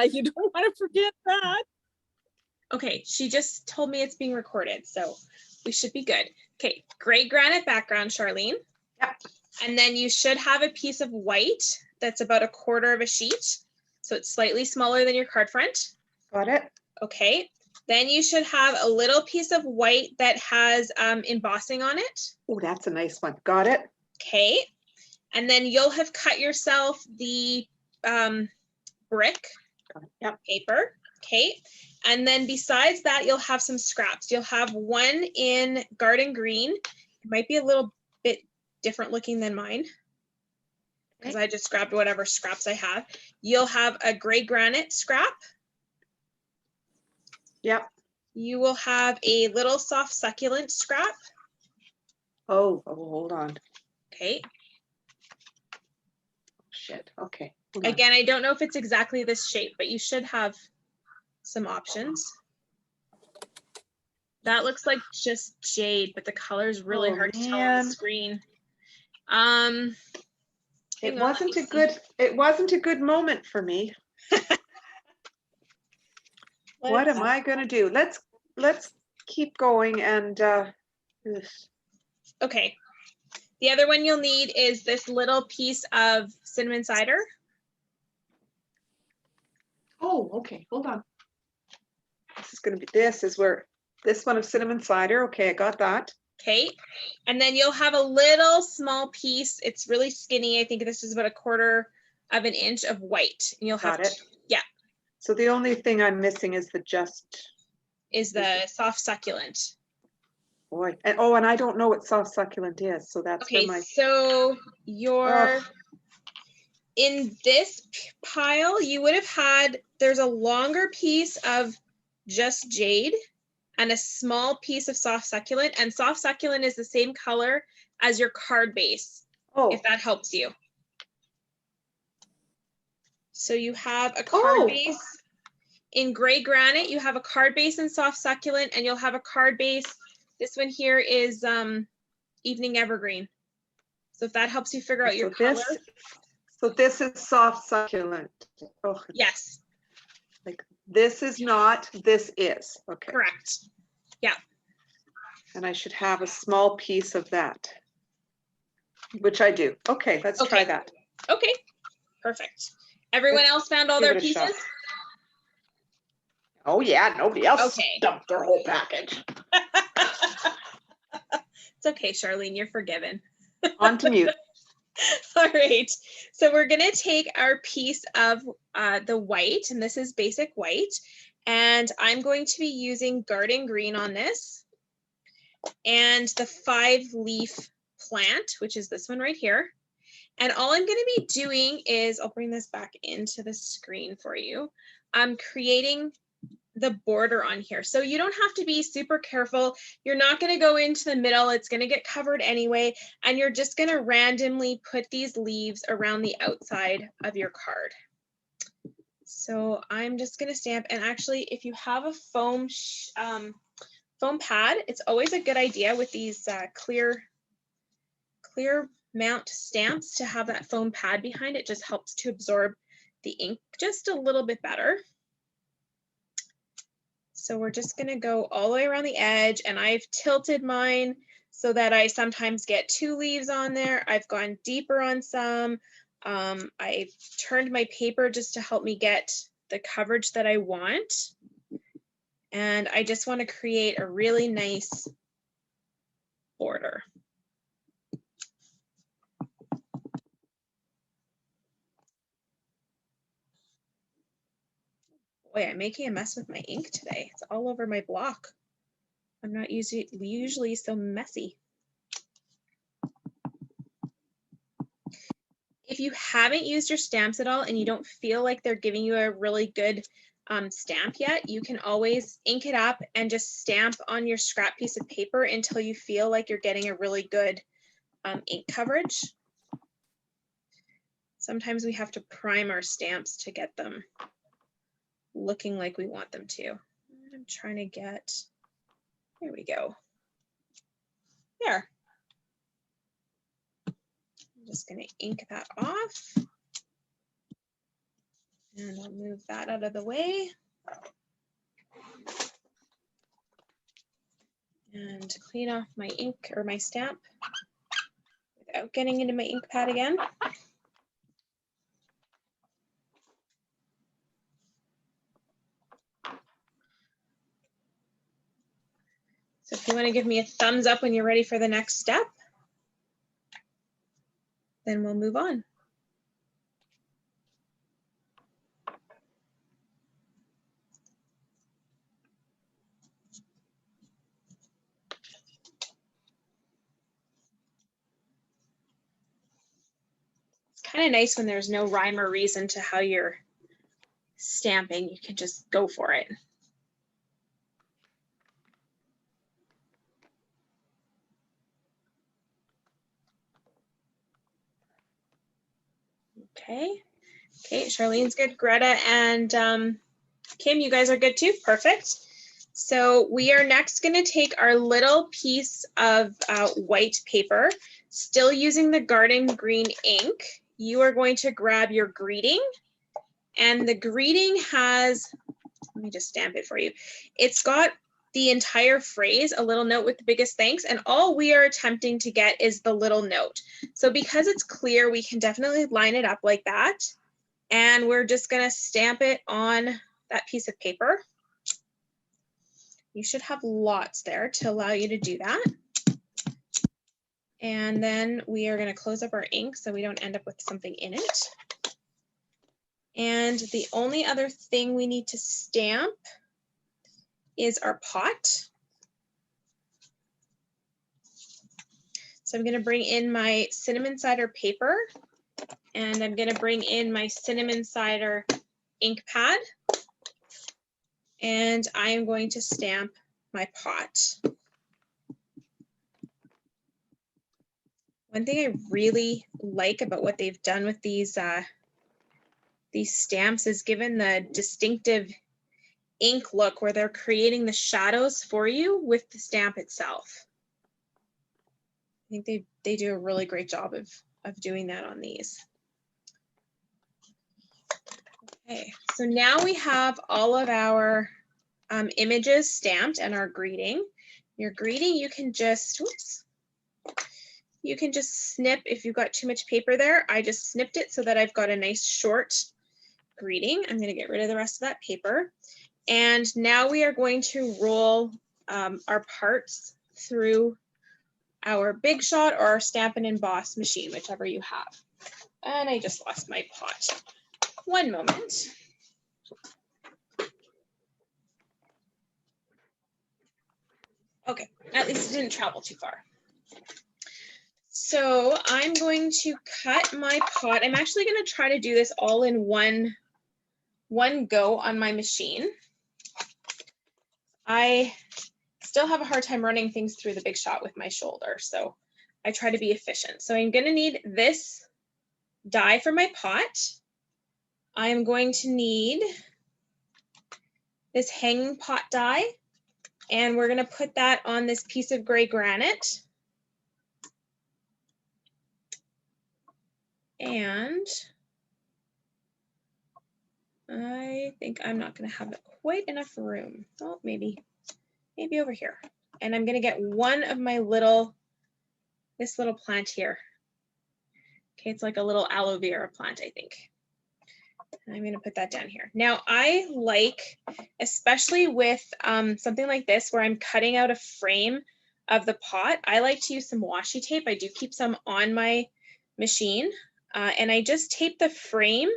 You don't want to forget that. Okay, she just told me it's being recorded, so we should be good. Okay, gray granite background, Charlene. Yep. And then you should have a piece of white that's about 1/4 of a sheet. So it's slightly smaller than your card front. Got it. Okay. Then you should have a little piece of white that has embossing on it. Oh, that's a nice one. Got it. Okay. And then you'll have cut yourself the brick Yep. paper. Okay. And then besides that, you'll have some scraps. You'll have one in garden green. It might be a little bit different looking than mine because I just grabbed whatever scraps I have. You'll have a gray granite scrap. Yep. You will have a little soft succulent scrap. Oh, hold on. Okay. Shit. Okay. Hold on. Again, I don't know if it's exactly this shape, but you should have some options. That looks like just jade, but the color is really hard to tell on the screen. It wasn't a good moment for me. What am I going to do? Let's keep going and okay. The other one you'll need is this little piece of cinnamon cider. Oh, okay. Hold on. This is where this one of cinnamon cider. Okay, I got that. Okay. And then you'll have a little small piece. It's really skinny. I think this is about 1/4 of an inch of white. And you'll have Got it. Yeah. So the only thing I'm missing is the soft succulent. Boy. And and I don't know what soft succulent is. So that's okay. where my So in this pile, you would have had, there's a longer piece of just jade and a small piece of soft succulent, and soft succulent is the same color as your card base, if that helps you. So you have a card base in gray granite, you have a card base in soft succulent, and you'll have a card base. This one here is evening evergreen. So if that helps you figure out your color. So this is soft succulent. Oh. Yes. Like this is not, this is. Okay. Correct. Yeah. And I should have a small piece of that, which I do. Okay, let's try that. Okay, perfect. Everyone else found all their pieces? Oh yeah, nobody else dumped their whole package. It's okay, Charlene, you're forgiven. On to mute. All right, so we're gonna take our piece of the white, and this is basic white, and I'm going to be using garden green on this, and the 5-leaf plant, which is this one right here. And all I'm gonna be doing is, I'll bring this back into the screen for you. I'm creating the border on here. So you don't have to be super careful. You're not going to go into the middle. It's going to get covered anyway. And you're just going to randomly put these leaves around the outside of your card. So I'm just going to stamp. And actually, if you have a foam pad, it's always a good idea with these clear mount stamps to have that foam pad behind it. Just helps to absorb the ink just a little bit better. So we're just going to go all the way around the edge, and I've tilted mine so that I sometimes get 2 leaves on there. I've gone deeper on some. I've turned my paper just to help me get the coverage that I want. And I just want to create a really nice border. Boy, I'm making a mess with my ink today. It's all over my block. I'm not usually so messy. If you haven't used your stamps at all and you don't feel like they're giving you a really good stamp yet, you can always ink it up and just stamp on your scrap piece of paper until you feel like you're getting a really good ink coverage. Sometimes we have to prime our stamps to get them looking like we want them to. I'm trying to get, there we go. There. I'm just going to ink that off. And I'll move that out of the way. And clean off my ink or my stamp without getting into my ink pad again. So if you want to give me a thumbs up when you're ready for the next step, then we'll move on. It's kind of nice when there's no rhyme or reason to how you're stamping. You can just go for it. Okay. Okay, Charlene's good. Greta and Kim, you guys are good too. Perfect. So we are next going to take our little piece of white paper, still using the garden green ink. You are going to grab your greeting, and the greeting has, let me just stamp it for you. It's got the entire phrase, a little note with the biggest thanks, and all we are attempting to get is the little note. So because it's clear, we can definitely line it up like that. And we're just gonna stamp it on that piece of paper. You should have lots there to allow you to do that. And then we are gonna close up our ink so we don't end up with something in it. And the only other thing we need to stamp is our pot. So I'm gonna bring in my cinnamon cider paper, and I'm gonna bring in my cinnamon cider ink pad, and I am going to stamp my pot. One thing I really like about what they've done with these stamps is given the distinctive ink look where they're creating the shadows for you with the stamp itself. I think they do a really great job of doing that on these. Okay, so now we have all of our images stamped and our greeting. Your greeting, you can just, whoops, you can just snip if you've got too much paper there. I just snipped it so that I've got a nice short greeting. I'm going to get rid of the rest of that paper. And now we are going to roll our parts through our Big Shot or our Stampin' Emboss machine, whichever you have. And I just lost my pot. One moment. Okay, at least it didn't travel too far. So I'm going to cut my pot. I'm actually going to try to do this all in one go on my machine. I still have a hard time running things through the Big Shot with my shoulder, so I try to be efficient. So I'm going to need this die for my pot. I'm going to need this hanging pot die, and we're going to put that on this piece of gray granite. And I think I'm not going to have quite enough room. Oh, maybe over here. And I'm going to get one of my this little plant here. Okay, it's like a little aloe vera plant, I think. And I'm going to put that down here. Now, I like, especially with something like this where I'm cutting out a frame of the pot, I like to use some washi tape. I do keep some on my machine. And I just tape the frame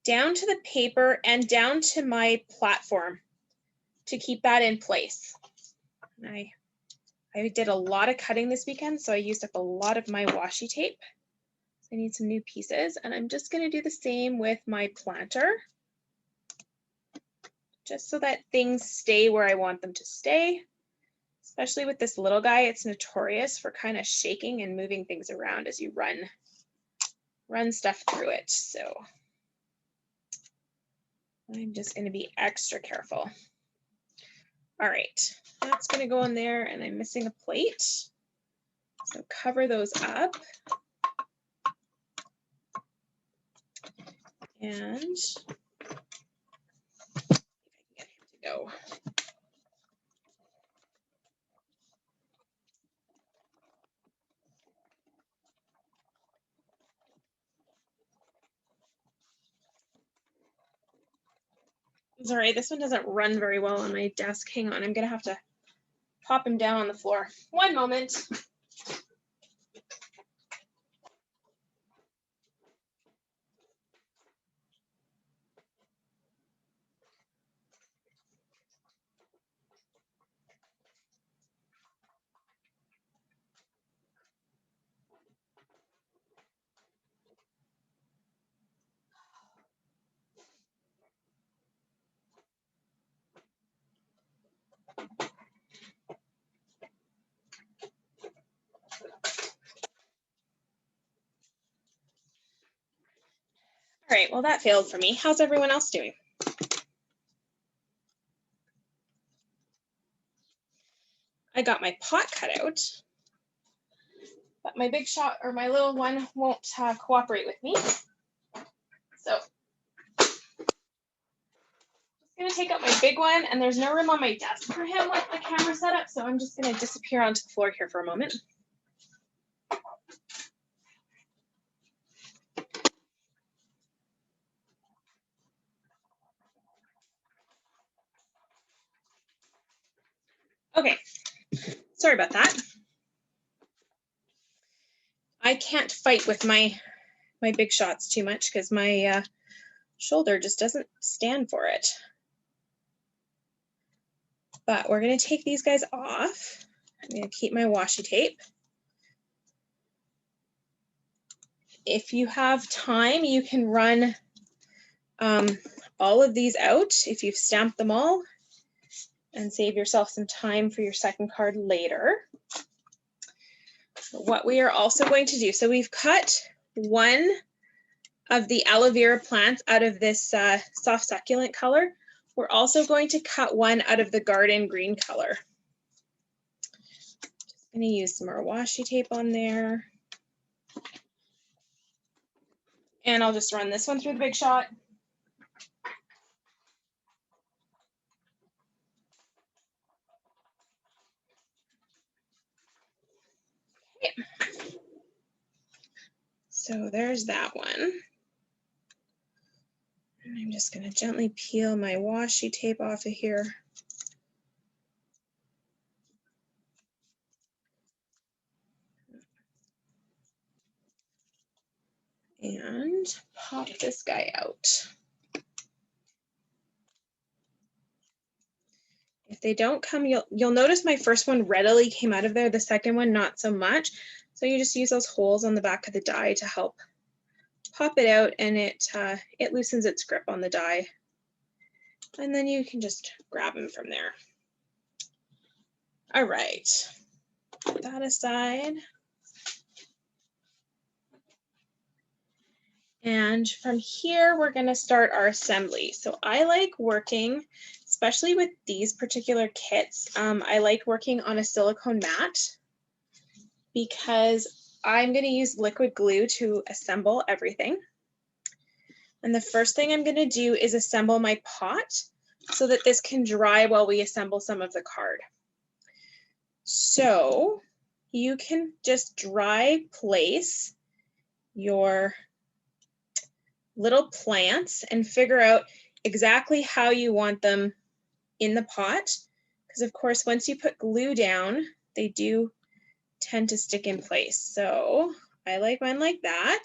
down to the paper and down to my platform to keep that in place. And I did a lot of cutting this weekend, so I used up a lot of my washi tape. So I need some new pieces, and I'm just going to do the same with my planter, just so that things stay where I want them to stay. Especially with this little guy, it's notorious for kind of shaking and moving things around as you run stuff through it. So I'm just going to be extra careful. All right, that's going to go in there, and I'm missing a plate. So cover those up. And get him to go. Sorry, this one doesn't run very well on my desk. Hang on, I'm gonna have to pop him down on the floor. One moment. All right, well, that failed for me. How's everyone else doing? I got my pot cut out, but my big shot or my little one won't cooperate with me. So just gonna take out my big one, and there's no room on my desk for him with the camera set up, so I'm just gonna disappear onto the floor here for a moment. Okay, sorry about that. I can't fight with my big shots too much because my shoulder just doesn't stand for it. But we're gonna take these guys off. I'm gonna keep my washi tape. If you have time, you can run all of these out if you've stamped them all and save yourself some time for your second card later. What we are also going to do, so we've cut one of the aloe vera plants out of this soft succulent color. We're also going to cut one out of the garden green color. Just going to use some more washi tape on there. And I'll just run this one through the big shot. Okay. So there's that one. And I'm just going to gently peel my washi tape off of here. And pop this guy out. If they don't come, you'll notice my first one readily came out of there, the second one not so much. So you just use those holes on the back of the die to help pop it out, and it loosens its grip on the die. And then you can just grab them from there. All right, put that aside. And from here, we're gonna start our assembly. So I like working, especially with these particular kits, I like working on a silicone mat because I'm gonna use liquid glue to assemble everything. And the first thing I'm gonna do is assemble my pot so that this can dry while we assemble some of the card. So you can just dry place your little plants and figure out exactly how you want them in the pot. Because of course, once you put glue down, they do tend to stick in place. So I like mine like that.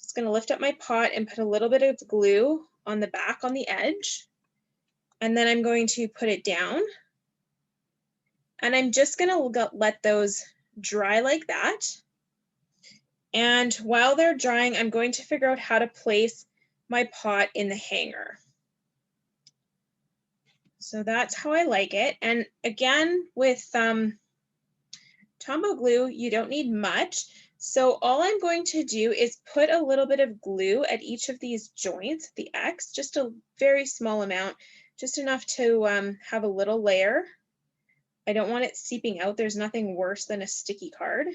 Just gonna lift up my pot and put a little bit of glue on the back on the edge. And then I'm going to put it down. And I'm just gonna let those dry like that. And while they're drying, I'm going to figure out how to place my pot in the hanger. So that's how I like it. And again, with Tombow glue, you don't need much. So all I'm going to do is put a little bit of glue at each of these joints, the X, just a very small amount, just enough to have a little layer. I don't want it seeping out. There's nothing worse than a sticky card.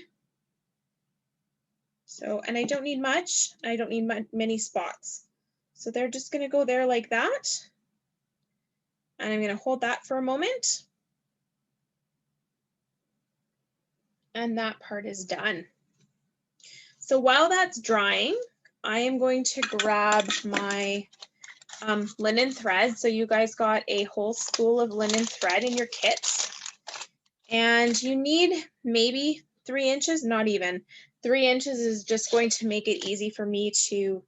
So, and I don't need much. I don't need many spots. So they're just going to go there like that. And I'm going to hold that for a moment. And that part is done. So while that's drying, I am going to grab my linen thread. So you guys got a whole spool of linen thread in your kits. And you need maybe 3 inches, not even. 3 inches is just going to make it easy for me to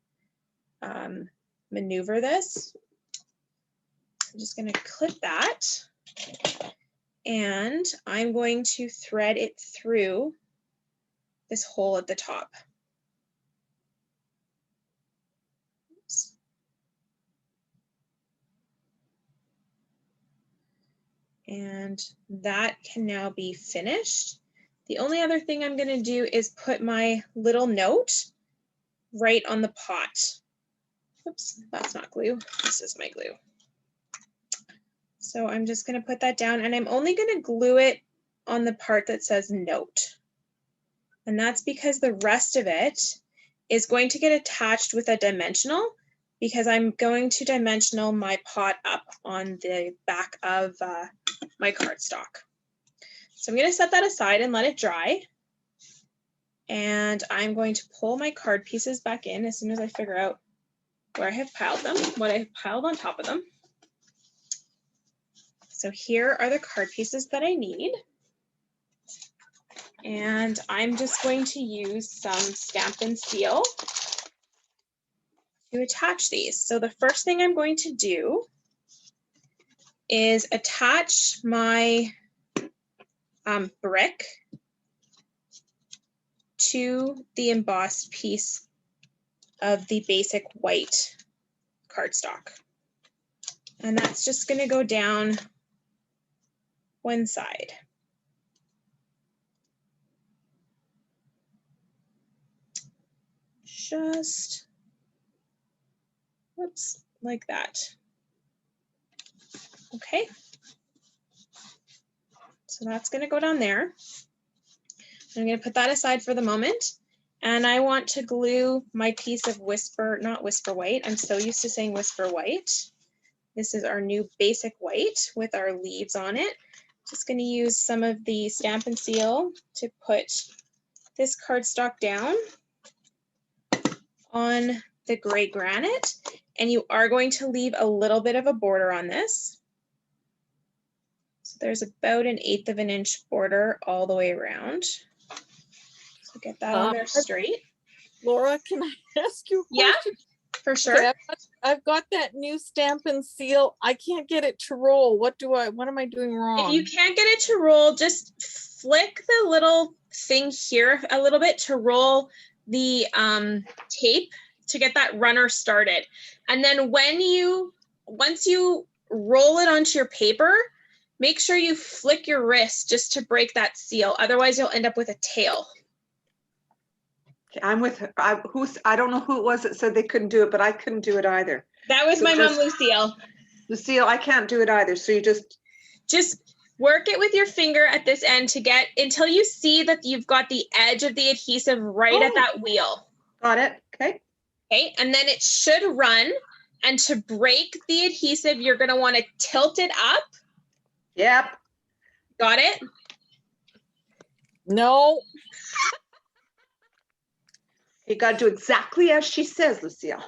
maneuver this. I'm just going to clip that. And I'm going to thread it through this hole at the top. Oops. And that can now be finished. The only other thing I'm going to do is put my little note right on the pot. Oops, that's not glue. This is my glue. So I'm just going to put that down, and I'm only going to glue it on the part that says note. And that's because the rest of it is going to get attached with a dimensional, because I'm going to dimensional my pot up on the back of my cardstock. So I'm going to set that aside and let it dry. And I'm going to pull my card pieces back in as soon as I figure out where I have piled them, what I have piled on top of them. So here are the card pieces that I need. And I'm just going to use some Stamp and Seal to attach these. So the first thing I'm going to do is attach my brick to the embossed piece of the basic white cardstock. And that's just going to go down one side. Just, whoops, like that. Okay. So that's going to go down there. I'm going to put that aside for the moment. And I want to glue my piece of not Whisper White. I'm so used to saying Whisper White. This is our new basic white with our leaves on it. Just going to use some of the Stamp and Seal to put this cardstock down on the gray granite. And you are going to leave a little bit of a border on this. So there's about 1/8 of an inch border all the way around. So get that on there straight. Laura, can I ask you a question? Yeah, for sure. Okay, I've got that new Stamp and Seal. I can't get it to roll. What am I doing wrong? If you can't get it to roll, just flick the little thing here a little bit to roll the tape to get that runner started. And then once you roll it onto your paper, make sure you flick your wrist just to break that seal. Otherwise, you'll end up with a tail. I'm with her. I don't know who it was that said they couldn't do it, but I couldn't do it either. That was my mom, Lucille. Lucille, I can't do it either. So you just work it with your finger at this end to get until you see that you've got the edge of the adhesive right at that wheel. Got it. Okay. Okay, and then it should run. And to break the adhesive, you're going to want to tilt it up. Yep. Got it? No. You got to do exactly as she says, Lucille.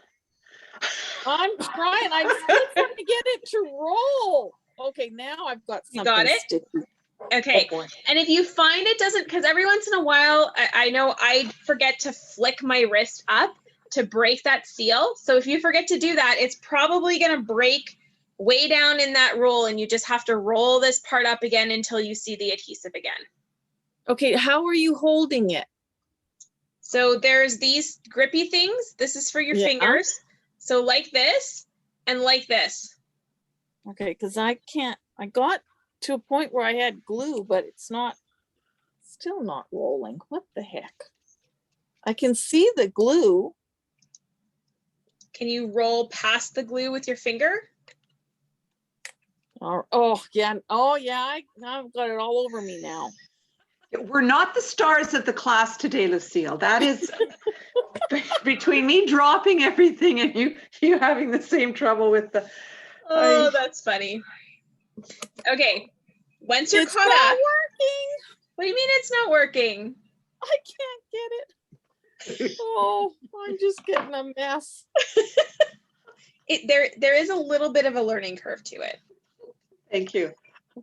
I'm trying. I'm still trying to get it to roll. Okay, now I've got something. You got it? Sticky. Okay. Oh, and if you find it doesn't, because every once in a while, I know I forget to flick my wrist up to break that seal. So if you forget to do that, it's probably going to break way down in that roll, and you just have to roll this part up again until you see the adhesive again. okay, how are you holding it? So there's these grippy things. This is for your fingers. So like this and like this. Okay, because I got to a point where I had glue, but it's still not rolling. What the heck? I can see the glue. Can you roll past the glue with your finger? Oh yeah. I've got it all over me now. We're not the stars of the class today, Lucille. That is between me dropping everything and you having the same trouble with the. Oh, that's funny. Okay, once you're It's caught not up. working. What do you mean it's not working? I can't get it. Oh, I'm just getting a mess. There is a little bit of a learning curve to it. Thank you.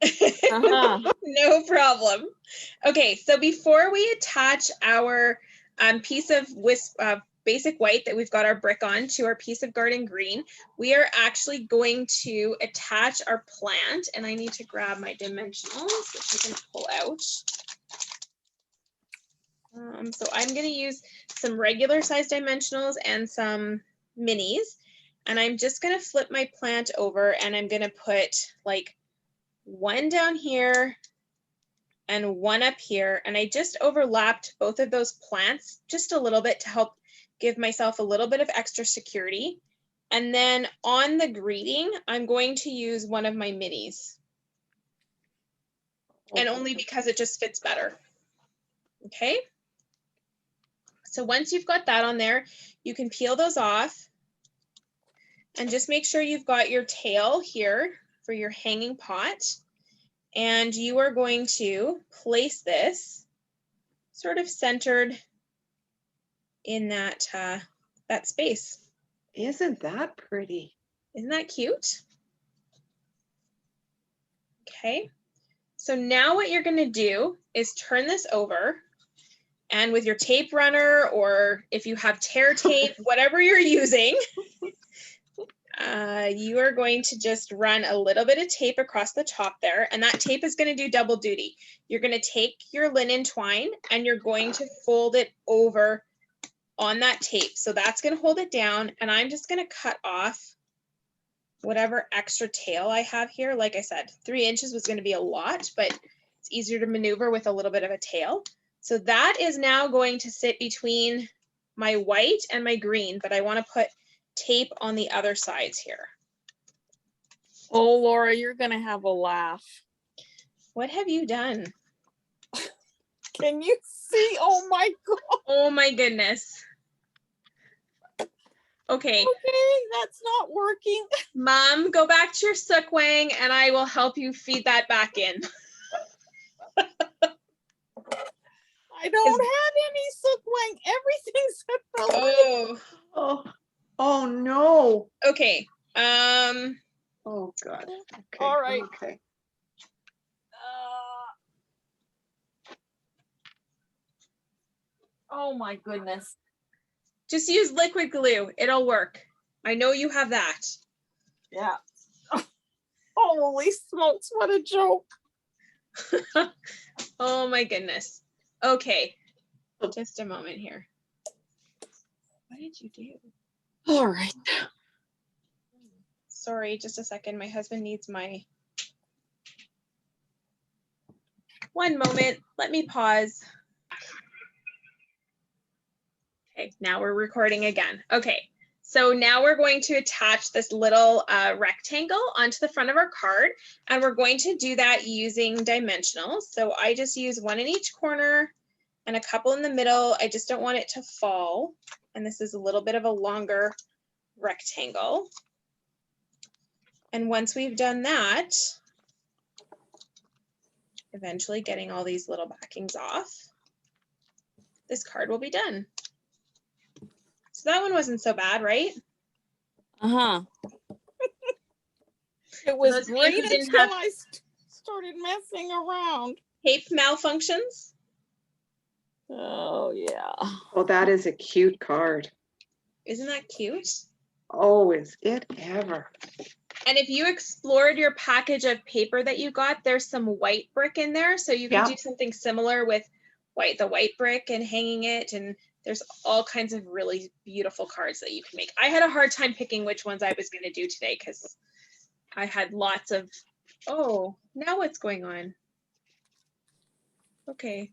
Uh-huh. No problem. Okay, so before we attach our piece of basic white that we've got our brick on to our piece of garden green, we are actually going to attach our plant, and I need to grab my dimensionals, which I can pull out. So I'm going to use some regular size dimensionals and some minis, and I'm just going to flip my plant over, and I'm going to put like one down here and one up here, and I just overlapped both of those plants just a little bit to help give myself a little bit of extra security. And then on the greeting, I'm going to use one of my minis, and only because it just fits better. Okay, so once you've got that on there, you can peel those off and just make sure you've got your tail here for your hanging pot. And you are going to place this sort of centered in that, that space. Isn't that pretty? Isn't that cute? Okay, so now what you're going to do is turn this over, and with your tape runner, or if you have tear tape, whatever you're using, you are going to just run a little bit of tape across the top there, and that tape is going to do double duty. You're going to take your linen twine and you're going to fold it over on that tape. So that's going to hold it down, and I'm just going to cut off whatever extra tail I have here. Like I said, 3 inches was going to be a lot, but it's easier to maneuver with a little bit of a tail. So that is now going to sit between my white and my green, but I want to put tape on the other sides here. Oh, Laura, you're gonna have a laugh. What have you done? Can you see? Oh my God. Oh my goodness. Okay, Okay, that's not working. Mom, go back to your sukwang and I will help you feed that back in. I don't have any sukwang. Everything's at the Oh, Oh no. okay. Oh God. Okay. All right. Okay. Oh my goodness. Just use liquid glue. It'll work. I know you have that. Yeah. Holy smokes, what a joke. Oh my goodness. Okay. Just a moment here. What did you do? All right. Sorry, just a second. My husband needs my... One moment. Let me pause. Okay, now we're recording again. Okay, so now we're going to attach this little rectangle onto the front of our card, and we're going to do that using dimensionals. So I just use one in each corner and a couple in the middle. I just don't want it to fall. And this is a little bit of a longer rectangle. And once we've done that, eventually getting all these little backings off, this card will be done. So that one wasn't so bad, right? Uh-huh. It was Those great names didn't until have- I started messing around. Tape malfunctions. Oh, yeah. Oh, that is a cute card. Isn't that cute? Oh, is it ever? And if you explored your package of paper that you got, there's some white brick in there. So you can Yeah. do something similar with the white brick and hanging it. And there's all kinds of really beautiful cards that you can make. I had a hard time picking which ones I was going to do today because I had lots of, oh, now what's going on? Okay.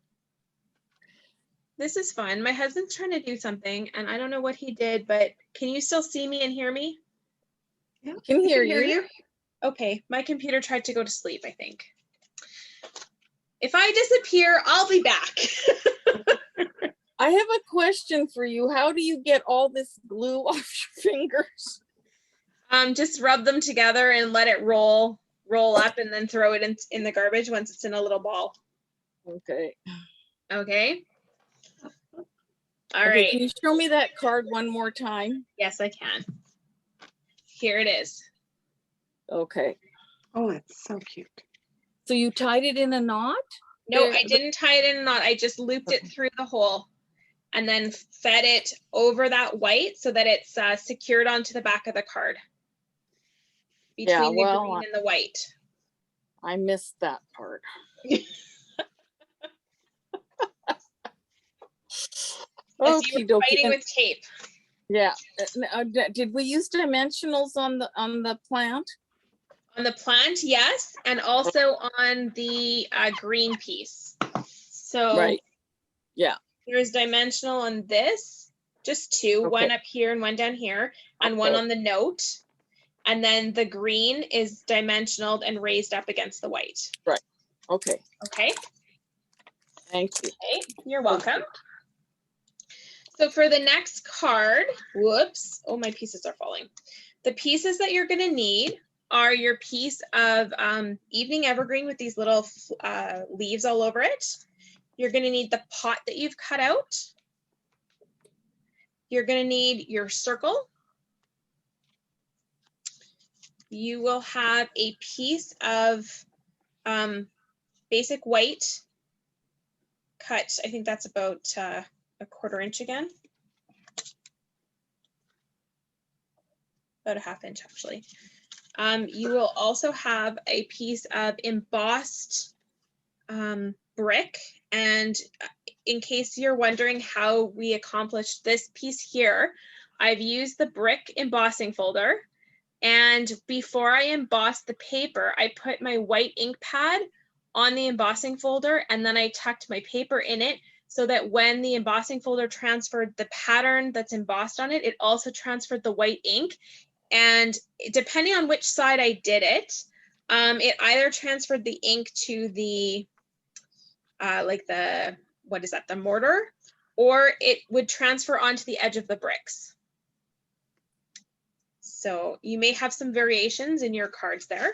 This is fun. My husband's trying to do something and I don't know what he did, but can you still see me and hear me? Yeah, I can hear hear you. you. Okay, my computer tried to go to sleep, I think. If I disappear, I'll be back. I have a question for you. How do you get all this glue off your fingers? Just rub them together and let it roll up, and then throw it in the garbage once it's in a little ball. Okay. Okay. All Okay, right. can you show me that card one more time? Yes, I can. Here it is. Okay. Oh, it's so cute. So you tied it in a knot? No, There- I didn't tie it in a knot. I just looped it through the hole and then fed it over that white so that it's secured onto the back of the card. Between the green and the white. I missed that part. As you Okie were dokie. fighting And- with tape. Yeah. Did we use dimensionals on the plant? On the plant, yes, and also on the green piece. So Right. Yeah. there's dimensional on this, just two, one Okay. up here and one down here, and one Okay. on the note. And then the green is dimensional and raised up against the white. Okay. Okay. Thank you. Okay, you're welcome. So for the next card, whoops, oh, my pieces are falling. The pieces that you're gonna need are your piece of evening evergreen with these little leaves all over it. You're gonna need the pot that you've cut out. You're gonna need your circle. You will have a piece of basic white cut. I think that's about a 1/4 inch again. About a 1/2 inch actually. You will also have a piece of embossed brick. And in case you're wondering how we accomplished this piece here, I've used the brick embossing folder. And before I embossed the paper, I put my white ink pad on the embossing folder, and then I tucked my paper in it so that when the embossing folder transferred the pattern that's embossed on it, it also transferred the white ink. And depending on which side I did it, it either transferred the ink to the, like the, what is that, the mortar, or it would transfer onto the edge of the bricks. So you may have some variations in your cards there.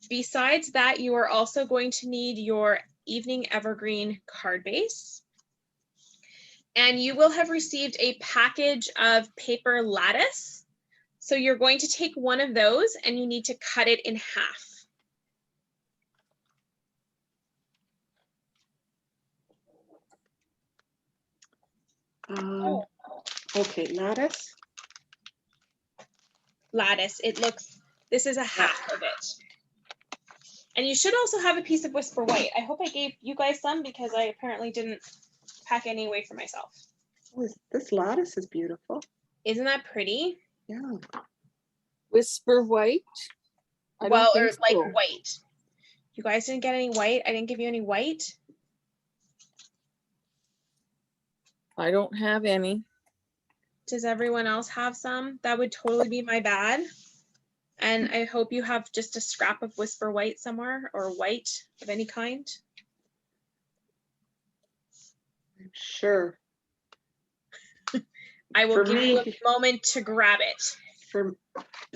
Besides that, you are also going to need your evening evergreen card base. And you will have received a package of paper lattice. So you're going to take one of those and you need to cut it in half. Okay, lattice. Lattice, it looks, this is a half of it. And you should also have a piece of Whisper White. I hope I gave you guys some because I apparently didn't pack any away for myself. Oh, this lattice is beautiful. Isn't that pretty? Yeah. Whisper White? I don't Well, or think like so. white. You guys didn't get any white? I didn't give you any white? I don't have any. Does everyone else have some? That would totally be my bad. And I hope you have just a scrap of Whisper White somewhere, or white of any kind. I'm sure. I will For give you a me- moment to grab it.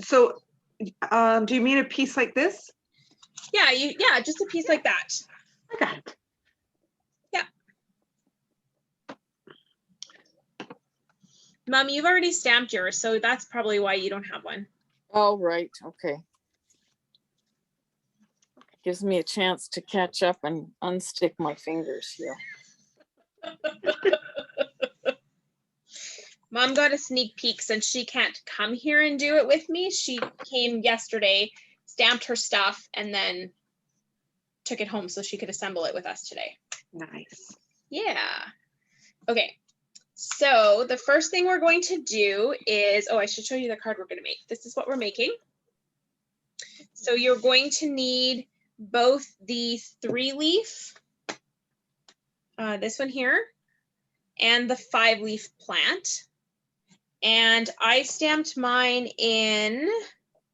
So, do you mean a piece like this? Yeah, yeah, just a piece like that. I got it. Mom, you've already stamped yours, so that's probably why you don't have one. Oh, right, okay. Gives me a chance to catch up and unstick my fingers here. Mom got a sneak peek since she can't come here and do it with me. She came yesterday, stamped her stuff, and then took it home so she could assemble it with us today. Nice. Yeah. Okay. So the first thing we're going to do is, oh, I should show you the card we're going to make. This is what we're making. So you're going to need both the 3-leaf, this one here, and the 5-leaf plant. And I stamped mine in,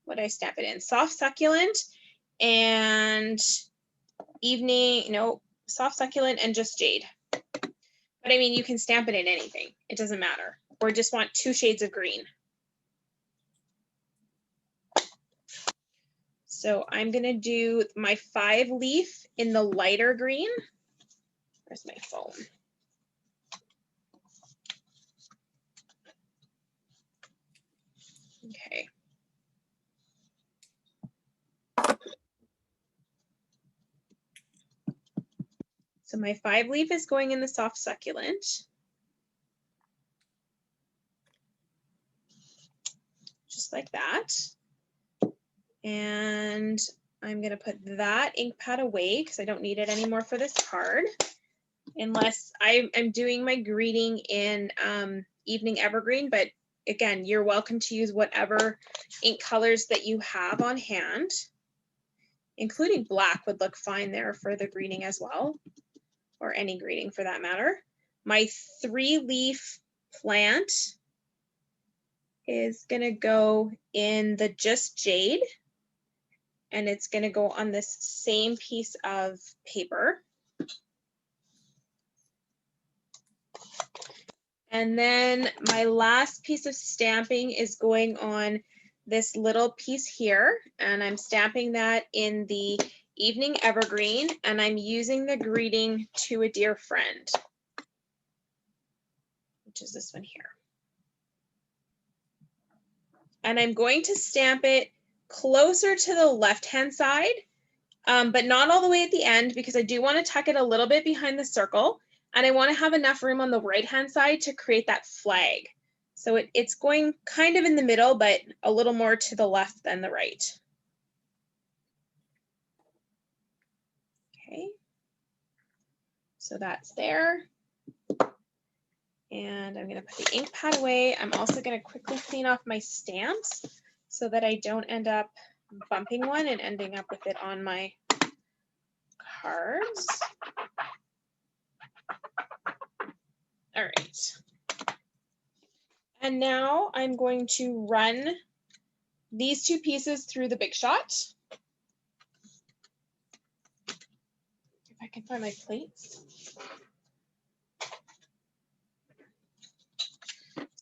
what did I stamp it in? Soft succulent and evening, no, soft succulent and just jade. But I mean, you can stamp it in anything. It doesn't matter. Or just want 2 shades of green. So I'm gonna do my 5 leaf in the lighter green. Where's my phone? Okay. So my 5 leaf is going in the soft succulent. Just like that. And I'm gonna put that ink pad away because I don't need it anymore for this card. Unless I'm doing my greeting in Evening Evergreen, but again, you're welcome to use whatever ink colors that you have on hand, including black would look fine there for the greeting as well, or any greeting for that matter. My 3-leaf plant is gonna go in the Just Jade, and it's gonna go on this same piece of paper. And then my last piece of stamping is going on this little piece here, and I'm stamping that in the Evening Evergreen, and I'm using the greeting to a dear friend, which is this one here. And I'm going to stamp it closer to the left-hand side, but not all the way at the end, because I do want to tuck it a little bit behind the circle. And I want to have enough room on the right-hand side to create that flag. So it's going kind of in the middle, but a little more to the left than the right. Okay. So that's there. And I'm going to put the ink pad away. I'm also going to quickly clean off my stamps so that I don't end up bumping one and ending up with it on my cards. All right. And now I'm going to run these 2 pieces through the Big Shot. If I can find my plates.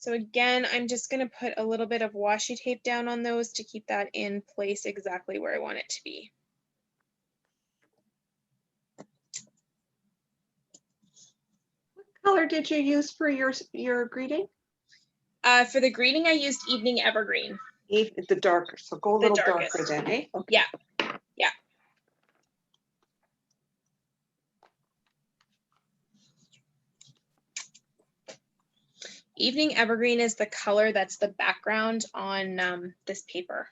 So again, I'm just going to put a little bit of washi tape down on those to keep that in place exactly where I want it to be. Color did you use for your greeting? For the greeting, I used Evening Evergreen. The darker, so go a The little darkest. darker then, eh? Okay. Yeah, yeah. Evening Evergreen is the color that's the background on this paper.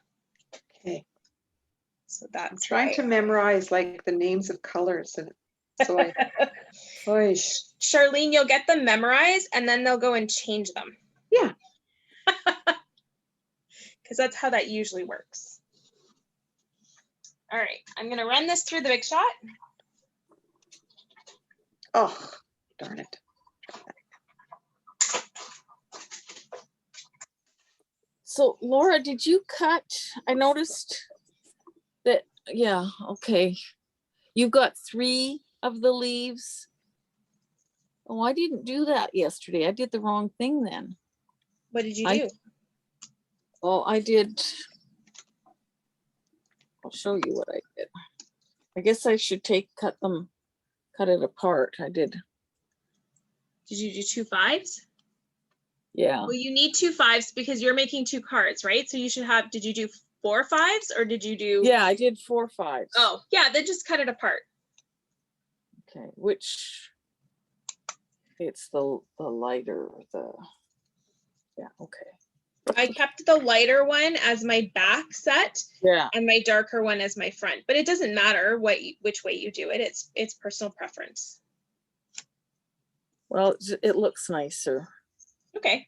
Okay. So that's I'm trying to memorize like the names of colors, and so I. Charlene, you'll get them memorized and then they'll go and change them. Yeah. Because that's how that usually works. All right, I'm going to run this through the Big Shot. Oh, darn it. So Laura, did you cut? I noticed that, yeah, okay. You got 3 of the leaves. Oh, I didn't do that yesterday. I did the wrong thing then. What did you do? Oh, I did. I'll show you what I did. I guess I should cut it apart. I did. Did you do 2 5s? Yeah. Well, you need 2 5s because you're making 2 cards, right? So you should have, did you do 4 5s or did you do? Yeah, I did 4 5s. Oh, yeah, then just cut it apart. Okay, which it's the lighter, yeah, okay. I kept the lighter one as my back set, Yeah, and my darker one as my front, but it doesn't matter which way you do it. It's personal preference. well, it looks nicer. Okay.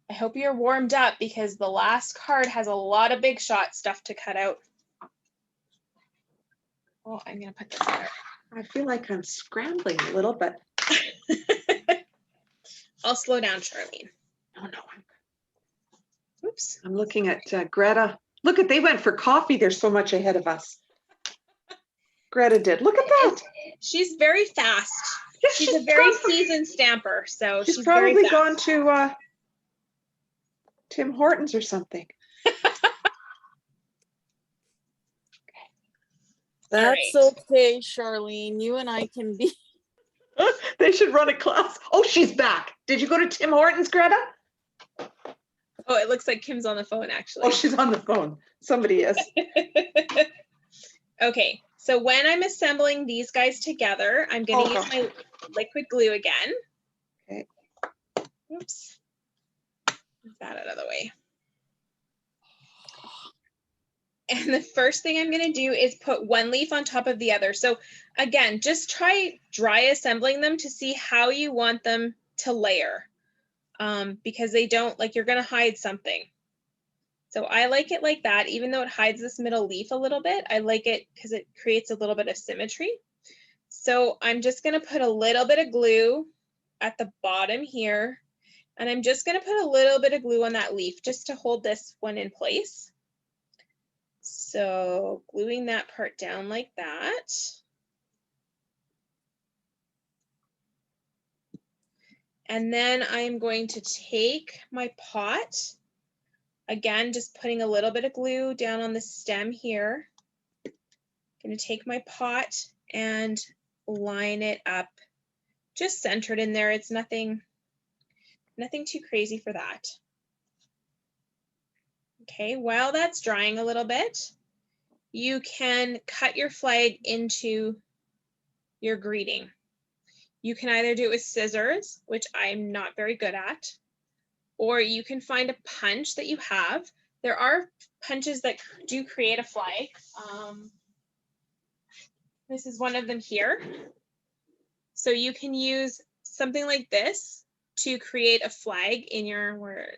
I hope you're warmed up because the last card has a lot of Big Shot stuff to cut out. Oh, I'm gonna put this there. I feel like I'm scrambling a little, but I'll slow down, Charlene. no. Oops. I'm looking at Greta. Look at, they went for coffee. They're so much ahead of us. Greta did. Look at that. She's very fast. Yes, She's a very gone for- seasoned stamper, so She's she's very probably fast. gone to Tim Hortons or something. That's right. okay, Charlene. You and I can be. They should run a class. Oh, she's back. Did you go to Tim Hortons, Greta? Oh, it looks like Kim's on the phone, actually. Oh, she's on the phone. Somebody is. Okay, so when I'm assembling these guys together, I'm going to use my liquid glue again. Okay. Oops. Move that out of the way. And the first thing I'm going to do is put one leaf on top of the other. So again, just try dry assembling them to see how you want them to layer, because they don't, like, you're going to hide something. So I like it like that, even though it hides this middle leaf a little bit. I like it because it creates a little bit of symmetry. So I'm just going to put a little bit of glue at the bottom here, and I'm just going to put a little bit of glue on that leaf just to hold this one in place. So gluing that part down like that. And then I'm going to take my pot, again, just putting a little bit of glue down on the stem here. Going to take my pot and line it up, just centered in there. It's nothing too crazy for that. Okay, while that's drying a little bit, you can cut your flag into your greeting. You can either do it with scissors, which I'm not very good at, or you can find a punch that you have. There are punches that do create a flag. This is one of them here. So you can use something like this to create a flag in your,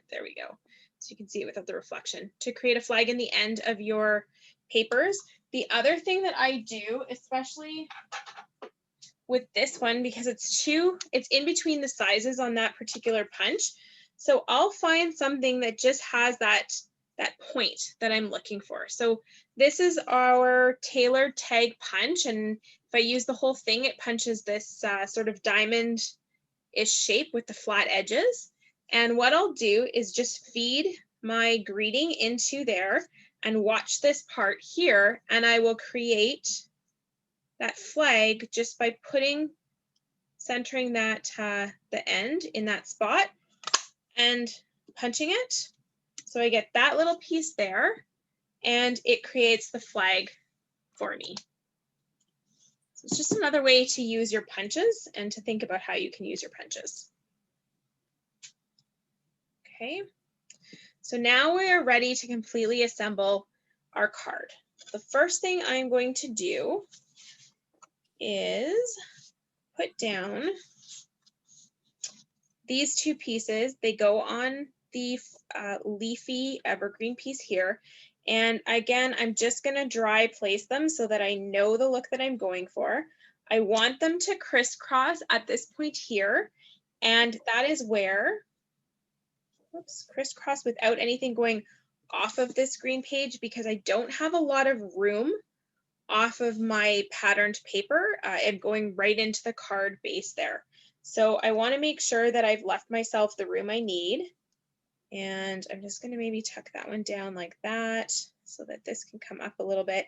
there we go. So you can see it without the reflection, to create a flag in the end of your papers. The other thing that I do, especially with this one, because it's in between the sizes on that particular punch. So I'll find something that just has that point that I'm looking for. So this is our tailored tag punch. And if I use the whole thing, it punches this sort of diamond-ish shape with the flat edges. And what I'll do is just feed my greeting into there and watch this part here. And I will create that flag just by centering that the end in that spot and punching it. So I get that little piece there, and it creates the flag for me. So it's just another way to use your punches and to think about how you can use your punches. Okay, so now we are ready to completely assemble our card. The first thing I'm going to do is put down these two pieces. They go on the leafy evergreen piece here. And again, I'm just going to dry place them so that I know the look that I'm going for. I want them to crisscross at this point here. And that is where, oops, crisscross without anything going off of this green page, because I don't have a lot of room off of my patterned paper and going right into the card base there. So I want to make sure that I've left myself the room I need. And I'm just going to maybe tuck that one down like that so that this can come up a little bit.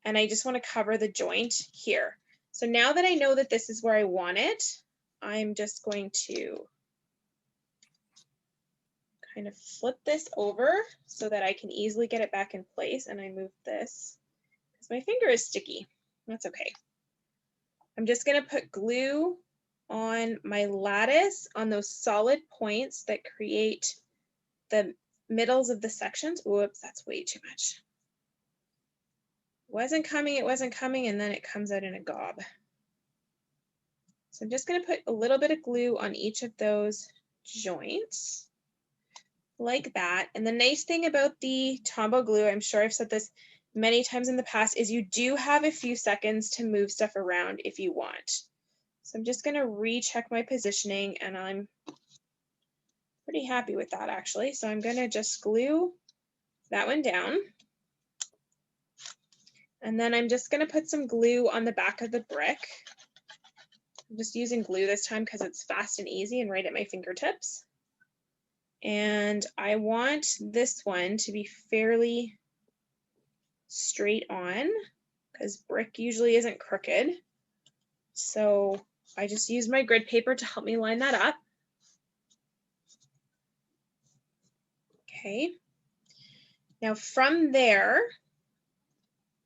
And I just want to cover the joint here. So now that I know that this is where I want it, I'm just going to kind of flip this over so that I can easily get it back in place. And I move this because my finger is sticky. That's okay. I'm just going to put glue on my lattice on those solid points that create the middles of the sections. Whoops, that's way too much. It wasn't coming, and then it comes out in a gob. So I'm just going to put a little bit of glue on each of those joints like that. And the nice thing about the Tombow glue, I'm sure I've said this many times in the past, is you do have a few seconds to move stuff around if you want. So I'm just going to recheck my positioning, and I'm pretty happy with that actually. So I'm gonna just glue that one down. And then I'm just gonna put some glue on the back of the brick. I'm just using glue this time because it's fast and easy and right at my fingertips. And I want this one to be fairly straight on because brick usually isn't crooked. So I just use my grid paper to help me line that up. Okay. Now from there,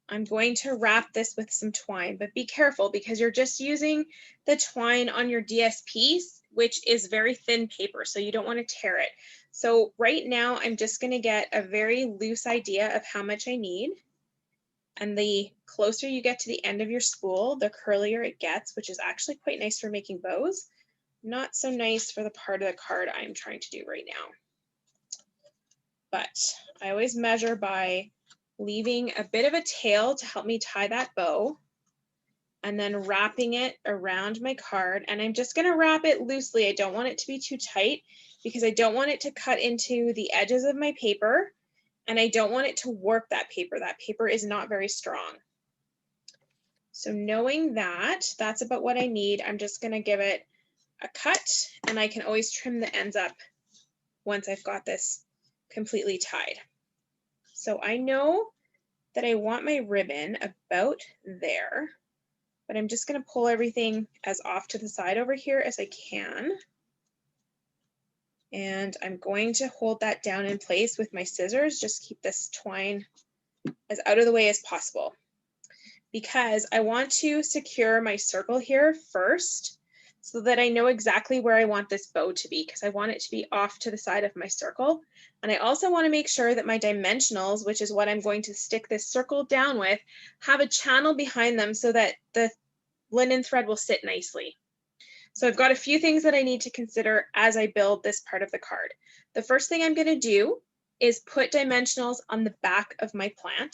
I'm going to wrap this with some twine, but be careful because you're just using the twine on your DSP, which is very thin paper, so you don't want to tear it. So right now, I'm just going to get a very loose idea of how much I need. And the closer you get to the end of your spool, the curlier it gets, which is actually quite nice for making bows. Not so nice for the part of the card I'm trying to do right now. But I always measure by leaving a bit of a tail to help me tie that bow and then wrapping it around my card. And I'm just going to wrap it loosely. I don't want it to be too tight because I don't want it to cut into the edges of my paper and I don't want it to warp that paper. That paper is not very strong. So knowing that, that's about what I need. I'm just going to give it a cut and I can always trim the ends up once I've got this completely tied. So I know that I want my ribbon about there, but I'm just going to pull everything as off to the side over here as I can. And I'm going to hold that down in place with my scissors, just keep this twine as out of the way as possible. Because I want to secure my circle here first so that I know exactly where I want this bow to be, because I want it to be off to the side of my circle. And I also want to make sure that my dimensionals, which is what I'm going to stick this circle down with, have a channel behind them so that the linen thread will sit nicely. So I've got a few things that I need to consider as I build this part of the card. The first thing I'm going to do is put dimensionals on the back of my plant.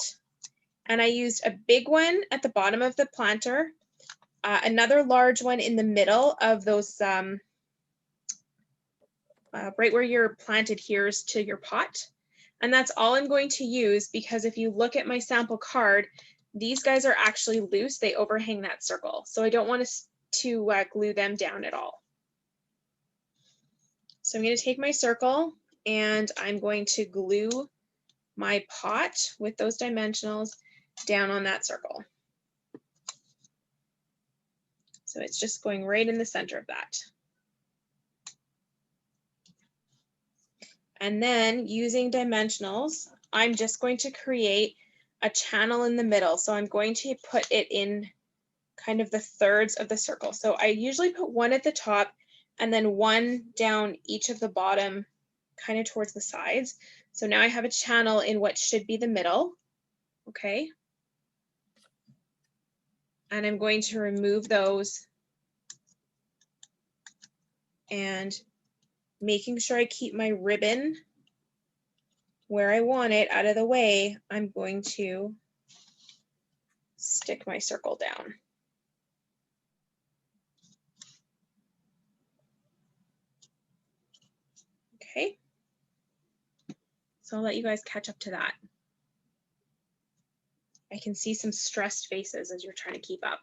And I used a big one at the bottom of the planter, another large one in the middle of those, right where your plant adheres to your pot. And that's all I'm going to use because if you look at my sample card, these guys are actually loose. They overhang that circle. So I don't want to glue them down at all. So I'm going to take my circle and I'm going to glue my pot with those dimensionals down on that circle. So it's just going right in the center of that. And then using dimensionals, I'm just going to create a channel in the middle. So I'm going to put it in kind of the thirds of the circle. So I usually put one at the top and then one down each of the bottom, kind of towards the sides. So now I have a channel in what should be the middle. Okay. And I'm going to remove those and making sure I keep my ribbon where I want it out of the way, I'm going to stick my circle down. Okay. So I'll let you guys catch up to that. I can see some stressed faces as you're trying to keep up.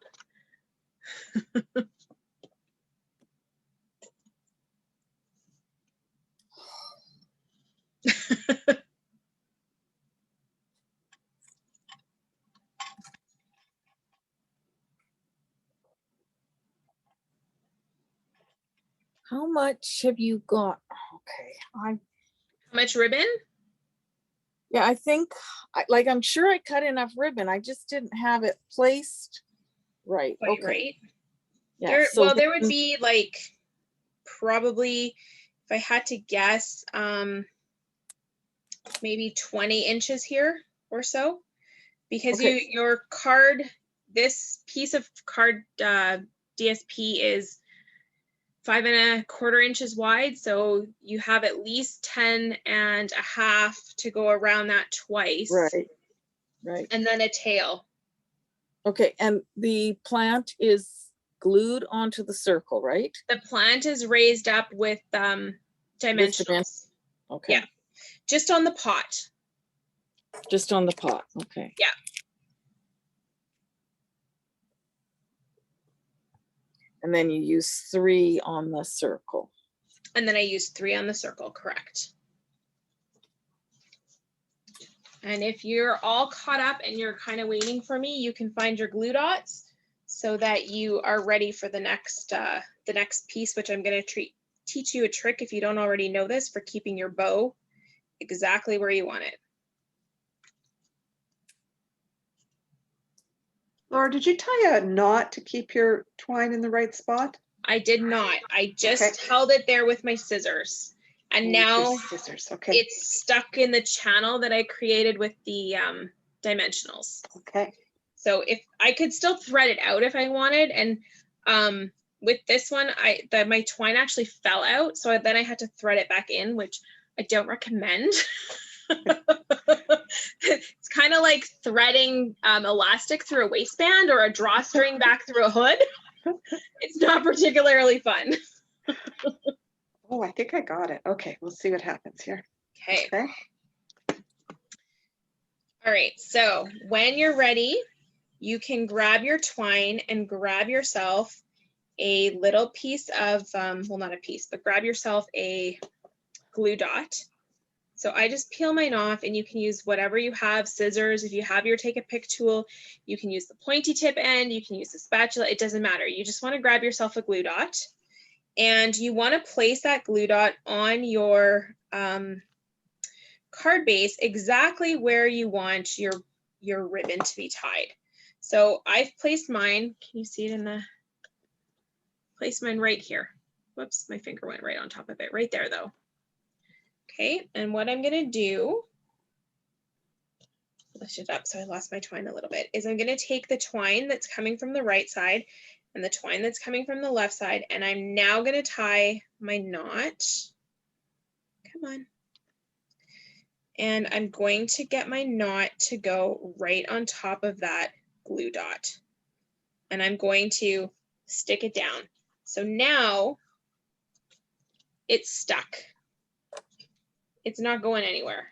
How much have you got? Okay, How much ribbon? yeah, I think, like, I'm sure I cut enough ribbon. I just didn't have it placed right. Quite Okay. right. Yeah. Well, there would be like probably, if I had to guess, maybe 20 inches here or so, because okay. your card, this piece of card DSP is 5 1/4 inches wide. So you have at least 10 1/2 to go around that twice. Right. Right. And then a tail. Okay. And the plant is glued onto the circle, right? The plant is raised up with dimensionals. Okay. Yeah. Just on the pot. Just on the pot. Okay. Yeah. And then you use 3 on the circle. And then I use 3 on the circle, correct. And if you're all caught up and you're kind of waiting for me, you can find your glue dots so that you are ready for the next piece, which I'm going to teach you a trick if you don't already know this for keeping your bow exactly where you want it. Laura, did you tie a knot to keep your twine in the right spot? I did not. I just held it there with my scissors. And now scissors. Okay. it's stuck in the channel that I created with the dimensionals. Okay. So if I could still thread it out if I wanted, and with this one, my twine actually fell out, so then I had to thread it back in, which I don't recommend. It's kind of like threading elastic through a waistband or a drawstring back through a hood. It's not particularly fun. Oh, I think I got it. Okay, we'll see what happens here. Okay. Okay. All right, so when you're ready, you can grab your twine and grab yourself a little piece of, well, not a piece, but grab yourself a glue dot. So I just peel mine off, and you can use whatever you have, scissors. If you have your take a pick tool, you can use the pointy tip end, you can use the spatula, it doesn't matter. You just want to grab yourself a glue dot, and you want to place that glue dot on your card base exactly where you want your ribbon to be tied. So I've placed mine, can you see it in the, place mine right here. Whoops, my finger went right on top of it, right there though. Okay, and what I'm gonna do, lift it up so I lost my twine a little bit, is I'm gonna take the twine that's coming from the right side and the twine that's coming from the left side, and I'm now gonna tie my knot. Come on. And I'm going to get my knot to go right on top of that glue dot. And I'm going to stick it down. So now it's stuck. It's not going anywhere.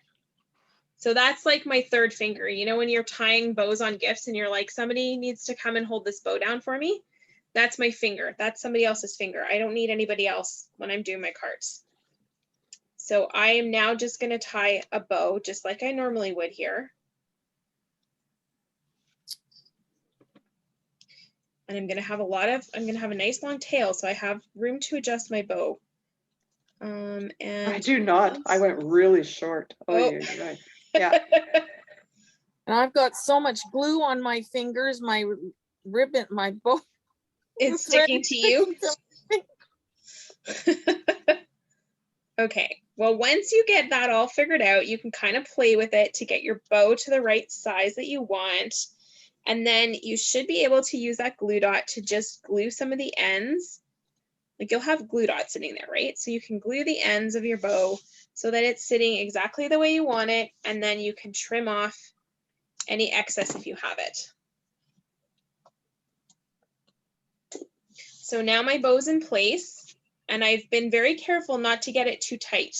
So that's like my third finger. You know, when you're tying bows on gifts and you're like, somebody needs to come and hold this bow down for me. That's my finger. That's somebody else's finger. I don't need anybody else when I'm doing my cards. So I am now just going to tie a bow just like I normally would here. And I'm going to have I'm going to have a nice long tail, so I have room to adjust my bow. And I do not. I went really short. Oh, you're right. Yeah. And I've got so much glue on my fingers, my ribbon, my bow. It's sticking to you. Okay, well, once you get that all figured out, you can kind of play with it to get your bow to the right size that you want. And then you should be able to use that glue dot to just glue some of the ends. Like you'll have glue dots sitting there, right? So you can glue the ends of your bow so that it's sitting exactly the way you want it. And then you can trim off any excess if you have it. So now my bow's in place, and I've been very careful not to get it too tight.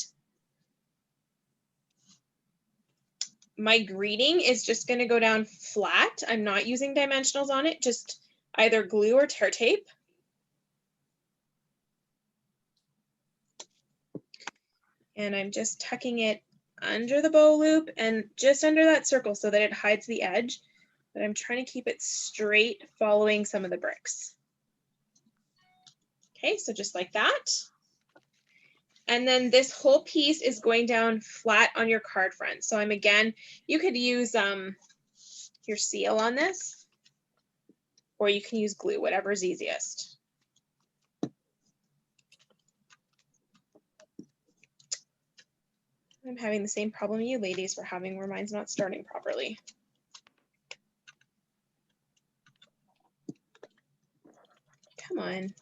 My greeting is just going to go down flat. I'm not using dimensionals on it, just either glue or tear tape. And I'm just tucking it under the bow loop and just under that circle so that it hides the edge. But I'm trying to keep it straight following some of the bricks. Okay, so just like that. And then this whole piece is going down flat on your card front. So you could use your seal on this, or you can use glue, whatever's easiest. I'm having the same problem you ladies were having where mine's not starting properly. Come on.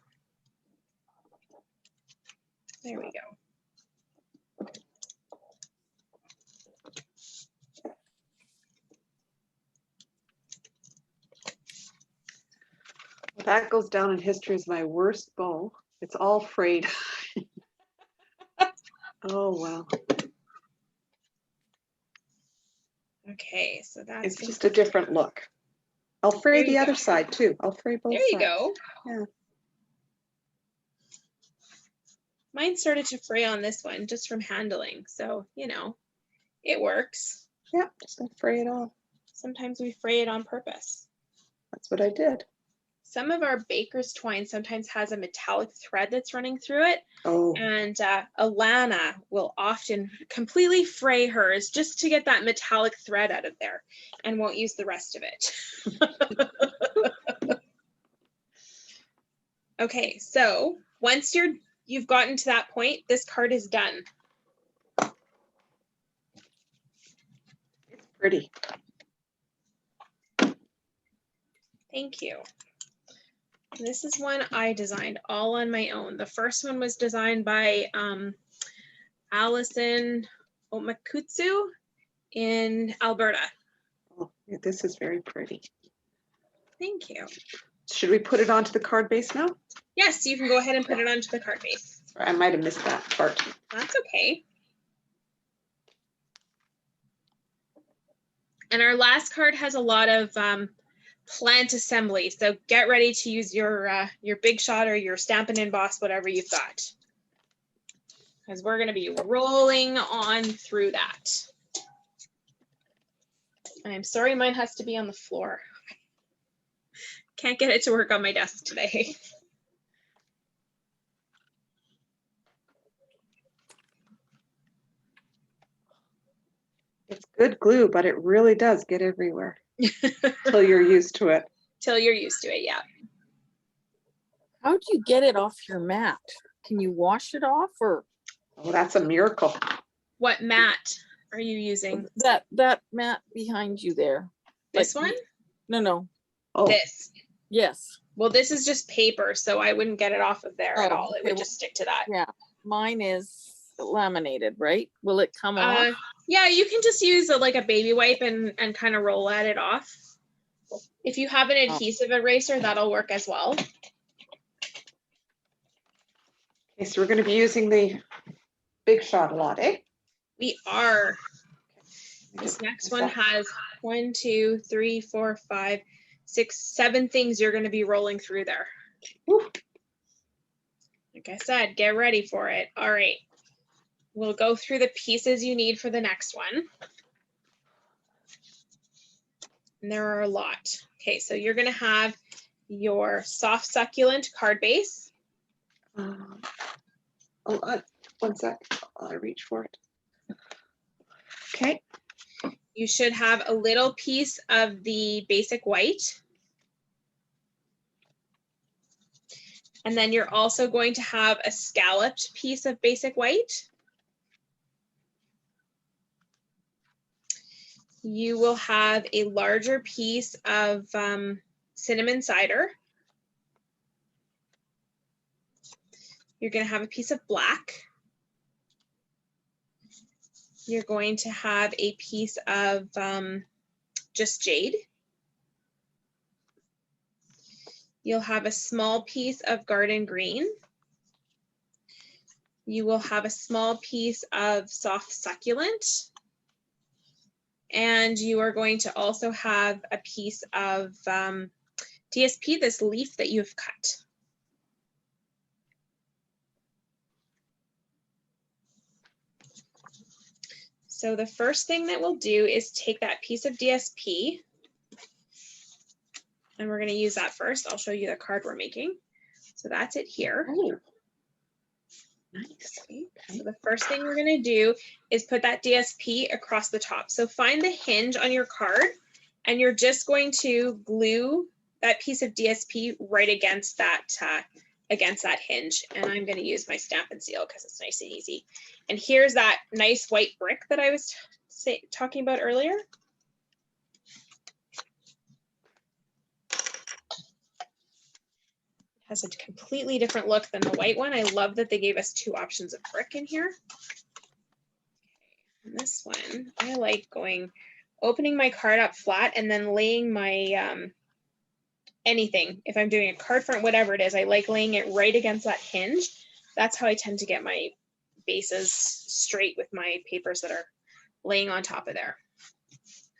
There we go. That goes down in history as my worst bow. It's all frayed. Oh, wow. Okay, so that's It's just a different look. I'll fray There you the other go. side too. I'll fray both there you sides. go. Yeah. Mine started to fray on this one just from handling. So, you know, it works. Yeah, just gonna fray it all. Sometimes we fray it on purpose. That's what I did. Some of our baker's twine sometimes has a metallic thread that's running through it. Oh, And Alana will often completely fray hers just to get that metallic thread out of there and won't use the rest of it. Okay, so once you've gotten to that point, this card is done. it's pretty. Thank you. This is one I designed all on my own. The first one was designed by Alison Okamitsu in Alberta. Oh, yeah, this is very pretty. Thank you. Should we put it onto the card base now? Yes, you can go ahead and put it onto the card base. Or I might have missed that part. That's okay. And our last card has a lot of plant assembly. So get ready to use your Big Shot or your Stampin' Emboss, whatever you've got. Because we're going to be rolling on through that. I'm sorry mine has to be on the floor. Can't get it to work on my desk today. It's good glue, but it really does get everywhere until you're used to it. Till you're used to it, yeah. How do you get it off your mat? Can you wash it off, or Oh, that's a miracle. What mat are you using? that mat behind you there? This Like, one? No. Oh, This. Yes. Well, this is just paper, so I wouldn't get it off of there at Oh, all. It okay, would just stick to that. Yeah. Mine is laminated, right? Will it come off? Yeah, you can just use like a baby wipe and kind of roll at it off. If you have an adhesive eraser, that'll work as well. okay, so we're going to be using the Big Shot a lot, eh? We are. This next one has 1, 2, 3, 4, 5, 6, 7 things you're going to be rolling through there. Woo. Like I said, get ready for it. All right. We'll go through the pieces you need for the next one. And there are a lot. Okay, so you're going to have your soft succulent card base. One sec. I reach for it. Okay. You should have a little piece of the basic white. And then you're also going to have a scalloped piece of basic white. You will have a larger piece of cinnamon cider. You're going to have a piece of black. You're going to have a piece of just jade. You'll have a small piece of garden green. You will have a small piece of soft succulent. And you are going to also have a piece of DSP, this leaf that you've cut. So the first thing that we'll do is take that piece of DSP, and we're going to use that first. I'll show you the card we're making. So that's it here. Oh, nice. Okay. So the first thing we're going to do is put that DSP across the top. So find the hinge on your card, and you're just going to glue that piece of DSP right against that hinge. And I'm going to use my Stampin' Seal because it's nice and easy. And here's that nice white brick that I was talking about earlier. Has a completely different look than the white one. I love that they gave us 2 options of brick in here. Okay. And this one, I like opening my card up flat and then laying my anything. If I'm doing a card front, whatever it is, I like laying it right against that hinge. That's how I tend to get my bases straight with my papers that are laying on top of there.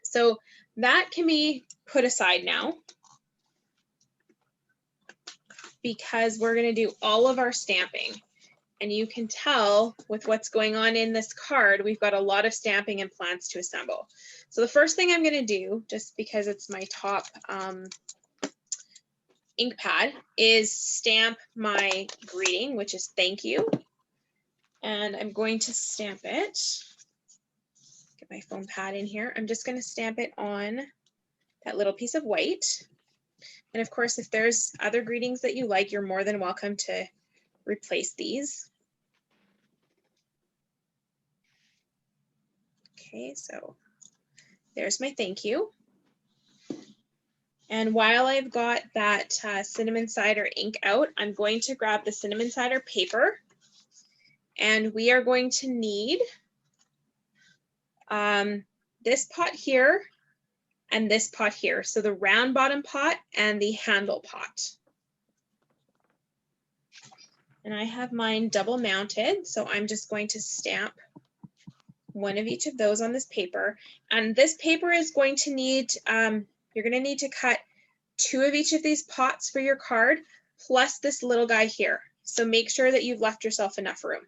So that can be put aside now because we're going to do all of our stamping. And you can tell with what's going on in this card, we've got a lot of stamping and plants to assemble. So the first thing I'm going to do, just because it's my top ink pad, is stamp my greeting, which is thank you. And I'm going to stamp it. Get my foam pad in here. I'm just going to stamp it on that little piece of white. And of course, if there's other greetings that you like, you're more than welcome to replace these. Okay, so there's my thank you. And while I've got that cinnamon cider ink out, I'm going to grab the cinnamon cider paper, and we are going to need this pot here and this pot here. So the round bottom pot and the handle pot. And I have mine double mounted, so I'm just going to stamp one of each of those on this paper. And this paper is going to need, you're going to need to cut 2 of each of these pots for your card, plus this little guy here. So make sure that you've left yourself enough room.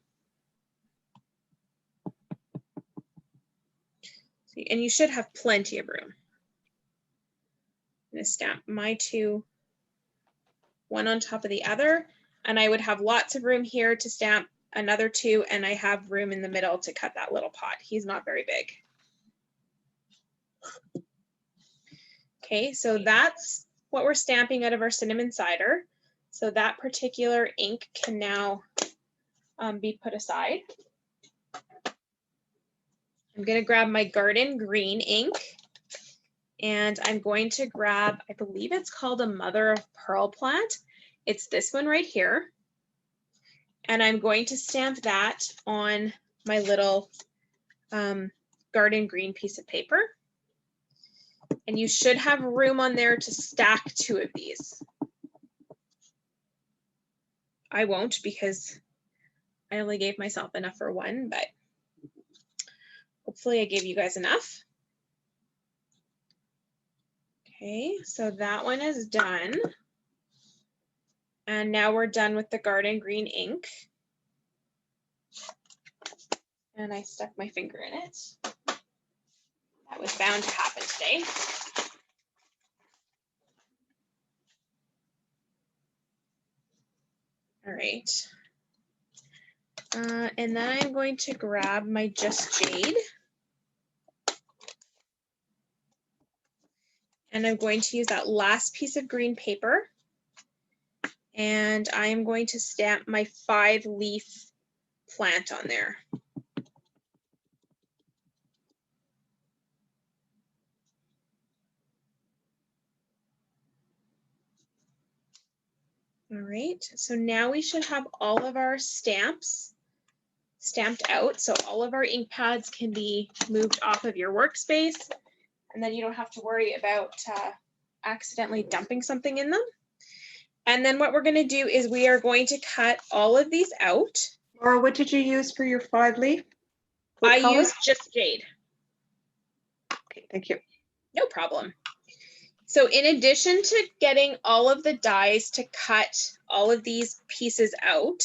And you should have plenty of room. I'm going to stamp my 2, one on top of the other, and I would have lots of room here to stamp another 2, and I have room in the middle to cut that little pot. He's not very big. Okay, so that's what we're stamping out of our cinnamon cider. So that particular ink can now be put aside. I'm going to grab my garden green ink, and I'm going to grab, I believe it's called a mother of pearl plant. It's this one right here. And I'm going to stamp that on my little garden green piece of paper. And you should have room on there to stack 2 of these. I won't because I only gave myself enough for 1, but hopefully I gave you guys enough. Okay, so that one is done. And now we're done with the garden green ink. And I stuck my finger in it. That was bound to happen today. All right. And then I'm going to grab my Just Jade. And I'm going to use that last piece of green paper. And I'm going to stamp my 5-leaf plant on there. All right, so now we should have all of our stamps stamped out. So all of our ink pads can be moved off of your workspace, and then you don't have to worry about accidentally dumping something in them. And then what we're going to do is we are going to cut all of these out. Laura, what did you use for your 5-leaf? What I color? used Just Jade. Okay, thank you. No problem. So in addition to getting all of the dies to cut all of these pieces out,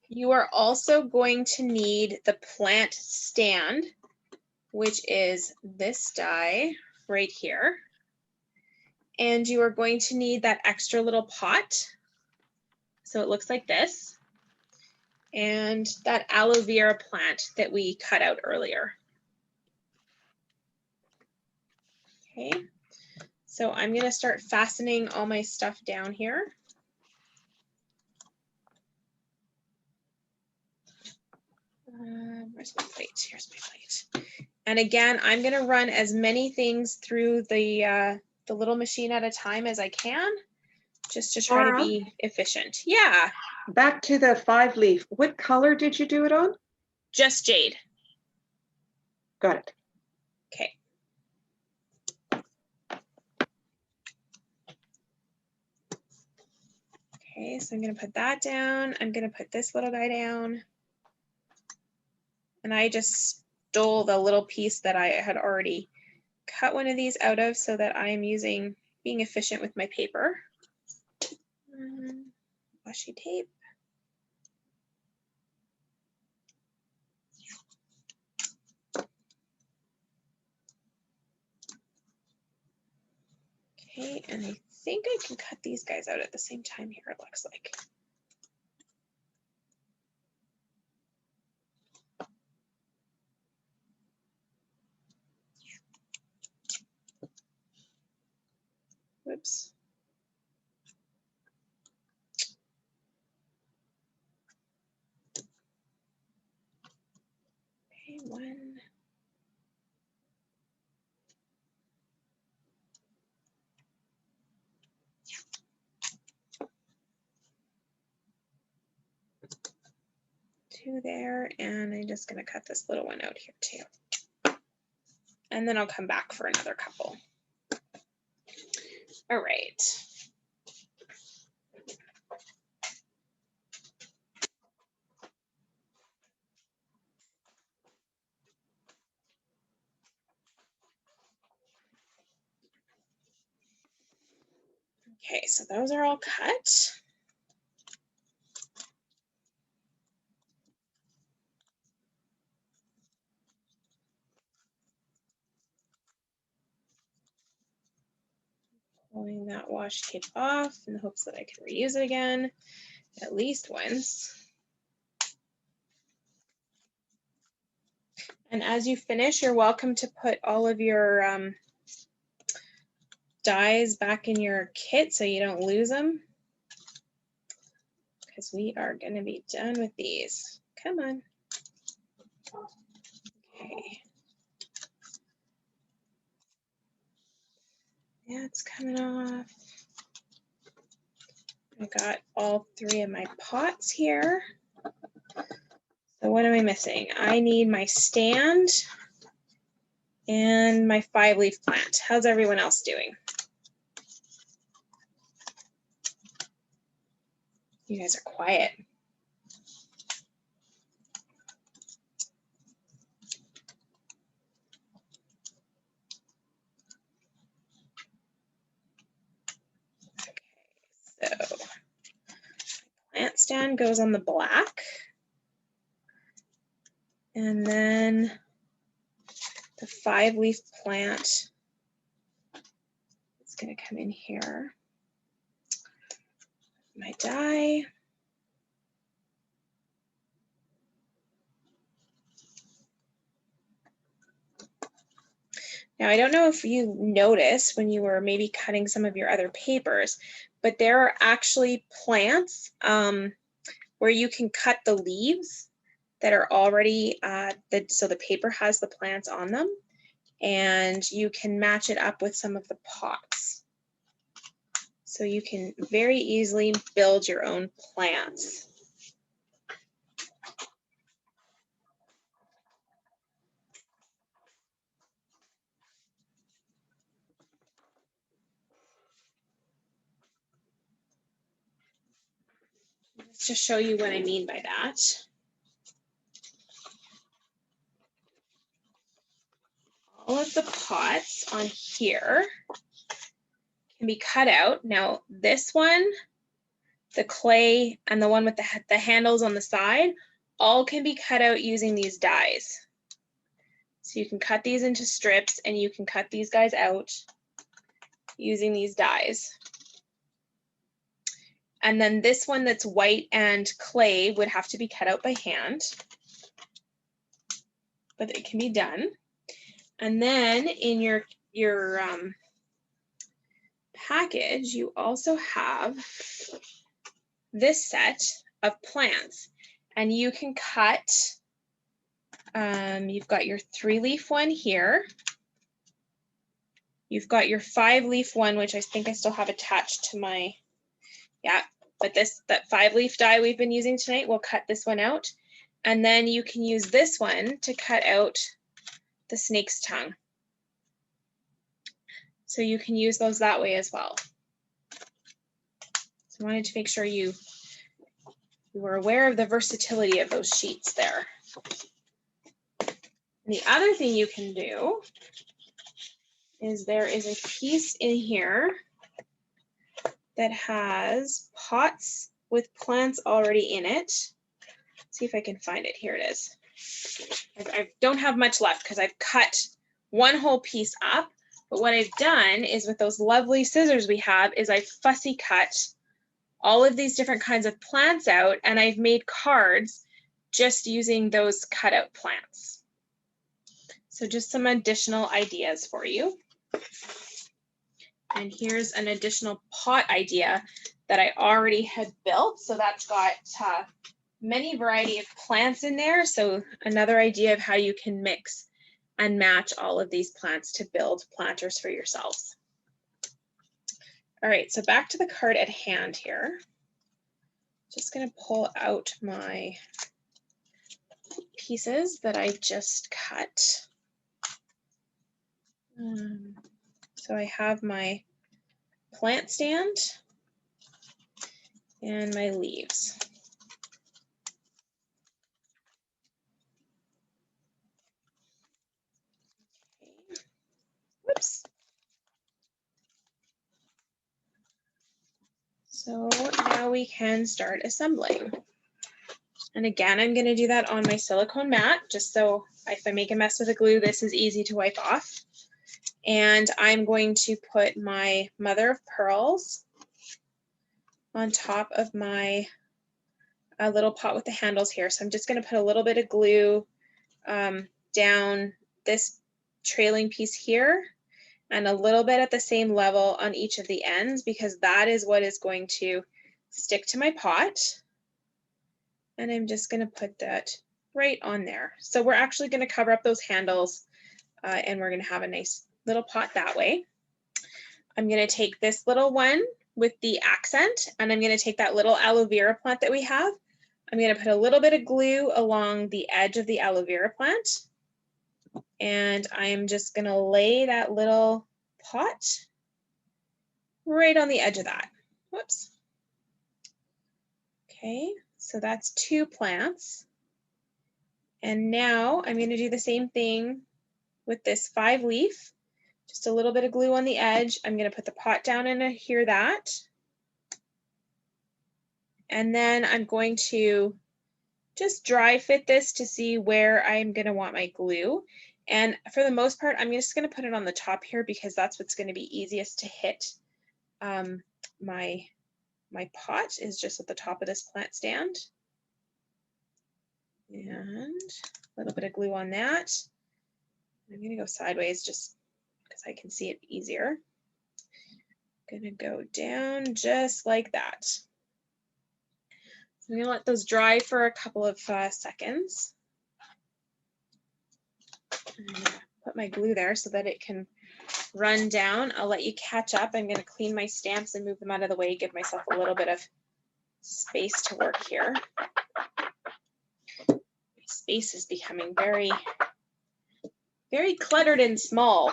you are also going to need the plant stand, which is this die right here. And you are going to need that extra little pot. So it looks like this. And that aloe vera plant that we cut out earlier. Okay. So I'm going to start fastening all my stuff down here. Where's my plate? Here's my plate. And again, I'm going to run as many things through the little machine at a time as I can, just to try to be efficient. Yeah. Back to the 5-leaf. What color did you do it on? Just Jade. Got it. Okay. Okay, so I'm going to put that down. I'm going to put this little guy down. And I just stole the little piece that I had already cut one of these out of so that I'm being efficient with my paper. Washi tape. Okay, and I think I can cut these guys out at the same time here, it looks like. Whoops. Okay, one. Two there, and I'm just gonna cut this little one out here too. And then I'll come back for another couple. All right. Okay, so those are all cut. Pulling that washi tape off in the hopes that I can reuse it again at least once. And as you finish, you're welcome to put all of your dies back in your kit so you don't lose them. Because we are going to be done with these. Come on. Okay. Yeah, it's coming off. I got all three of my pots here. So what am I missing? I need my stand and my 5-leaf plant. How's everyone else doing? You guys are quiet. Okay, so plant stand goes on the black. And then the 5-leaf plant is going to come in here. My die. Now, I don't know if you noticed when you were maybe cutting some of your other papers, but there are actually plants where you can cut the leaves that are already, so the paper has the plants on them, and you can match it up with some of the pots. So you can very easily build your own plants. Let's just show you what I mean by that. All of the pots on here can be cut out. Now this one, the clay, and the one with the handles on the side, all can be cut out using these dies. So you can cut these into strips and you can cut these guys out using these dies. And then this one that's white and clay would have to be cut out by hand, but it can be done. And then in your package, you also have this set of plants, and you can cut, you've got your 3-leaf one here. You've got your 5-leaf one, which I think I still have attached to my, yeah, but that 5-leaf die we've been using tonight, we'll cut this one out. And then you can use this one to cut out the snake's tongue. So you can use those that way as well. So I wanted to make sure you were aware of the versatility of those sheets there. The other thing you can do is there is a piece in here that has pots with plants already in it. Let's see if I can find it. Here it is. I don't have much left because I've cut one whole piece up, but what I've done is with those lovely scissors we have is I fussy cut all of these different kinds of plants out, and I've made cards just using those cut out plants. So just some additional ideas for you. And here's an additional pot idea that I already had built. So that's got many variety of plants in there. So another idea of how you can mix and match all of these plants to build planters for yourselves. All right, so back to the card at hand here. Just gonna pull out my pieces that I just cut. So I have my plant stand and my leaves. Whoops. So now we can start assembling. And again, I'm going to do that on my silicone mat, just so if I make a mess with the glue, this is easy to wipe off. And I'm going to put my mother of pearls on top of my little pot with the handles here. So I'm just going to put a little bit of glue down this trailing piece here and a little bit at the same level on each of the ends, because that is what is going to stick to my pot. And I'm just going to put that right on there. So we're actually going to cover up those handles and we're going to have a nice little pot that way. I'm going to take this little one with the accent, and I'm going to take that little aloe vera plant that we have. I'm going to put a little bit of glue along the edge of the aloe vera plant. And I'm just going to lay that little pot right on the edge of that. Whoops. Okay, so that's 2 plants. And now I'm going to do the same thing with this 5-leaf. Just a little bit of glue on the edge. I'm going to put the pot down and adhere that. And then I'm going to just dry fit this to see where I'm going to want my glue. And for the most part, I'm just going to put it on the top here because that's what's going to be easiest to hit. My pot is just at the top of this plant stand. And a little bit of glue on that. I'm going to go sideways just because I can see it easier. Going to go down just like that. So I'm going to let those dry for a couple of seconds. Put my glue there so that it can run down. I'll let you catch up. I'm going to clean my stamps and move them out of the way, give myself a little bit of space to work here. My space is becoming very, very cluttered and small.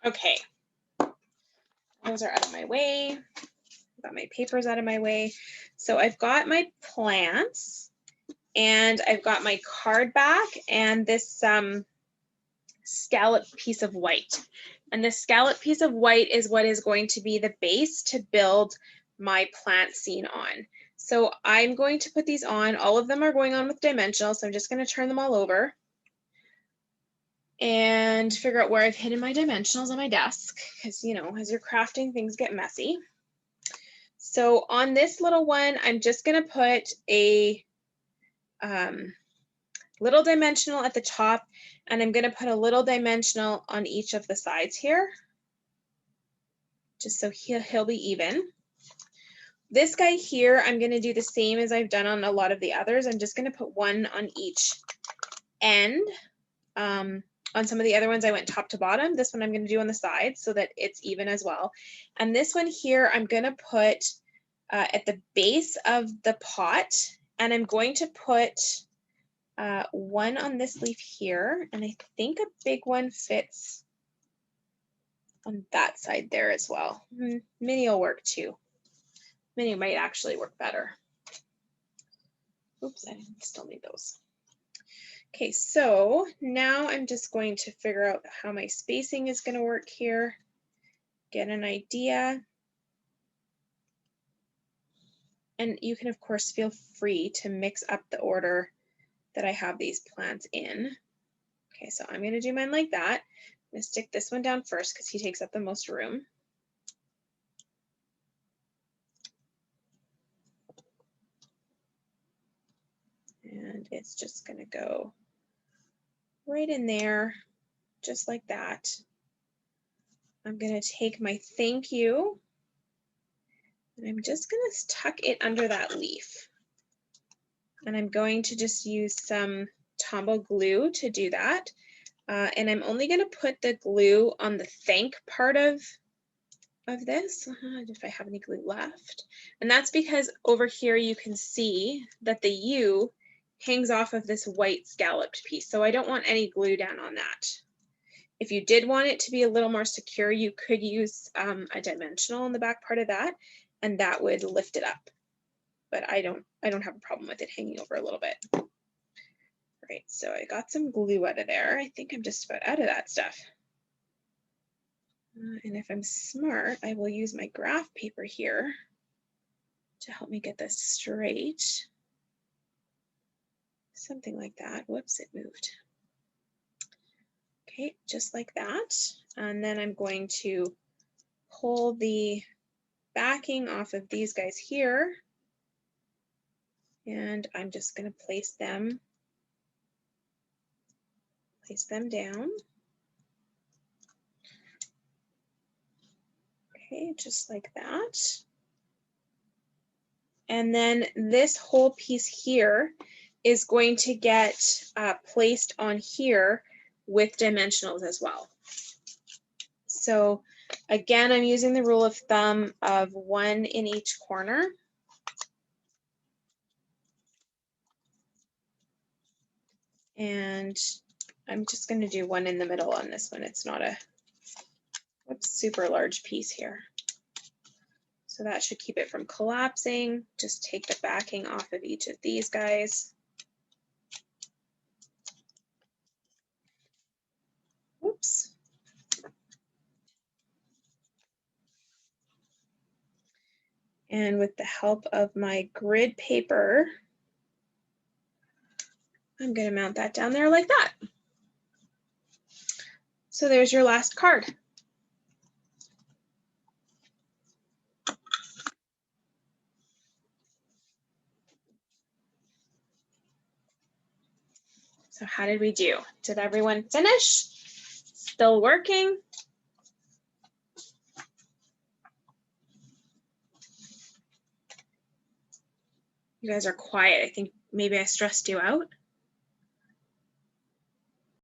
Okay, those are out of my way. I've got my papers out of my way. So I've got my plants and I've got my card back and this scallop piece of white. And this scallop piece of white is what is going to be the base to build my plant scene on. So I'm going to put these on. All of them are going on with dimensional, so I'm just going to turn them all over and figure out where I've hidden my dimensionals on my desk, because, you know, as you're crafting, things get messy. So on this little one, I'm just going to put a little dimensional at the top, and I'm going to put a little dimensional on each of the sides here, just so he'll be even. This guy here, I'm going to do the same as I've done on a lot of the others. I'm just going to put one on each end. On some of the other ones, I went top to bottom. This one I'm going to do on the sides so that it's even as well. And this one here, I'm going to put at the base of the pot, and I'm going to put one on this leaf here, and I think a big one fits on that side there as well. Mini will work too. Mini might actually work better. Oops, I still need those. Okay, so now I'm just going to figure out how my spacing is going to work here, get an idea. And you can, of course, feel free to mix up the order that I have these plants in. Okay, so I'm going to do mine like that. I'm going to stick this one down first because he takes up the most room. And it's just going to go right in there, just like that. I'm going to take my thank you, and I'm just going to tuck it under that leaf. And I'm going to just use some Tombow glue to do that. And I'm only going to put the glue on the thank part of this, if I have any glue left. And that's because over here you can see that the U hangs off of this white scalloped piece. So I don't want any glue down on that. If you did want it to be a little more secure, you could use a dimensional on the back part of that, and that would lift it up. But I don't have a problem with it hanging over a little bit. Right, so I got some glue out of there. I think I'm just about out of that stuff. And if I'm smart, I will use my graph paper here to help me get this straight. Something like that. Whoops, it moved. Okay, just like that. And then I'm going to pull the backing off of these guys here. And I'm just going to place them down. Okay, just like that. And then this whole piece here is going to get placed on here with dimensionals as well. So again, I'm using the rule of thumb of 1 in each corner. And I'm just going to do 1 in the middle on this one. It's not a super large piece here. So that should keep it from collapsing. Just take the backing off of each of these guys. Oops. And with the help of my grid paper, I'm going to mount that down there like that. So there's your last card. So how did we do? Did everyone finish? Still working? You guys are quiet. I think maybe I stressed you out.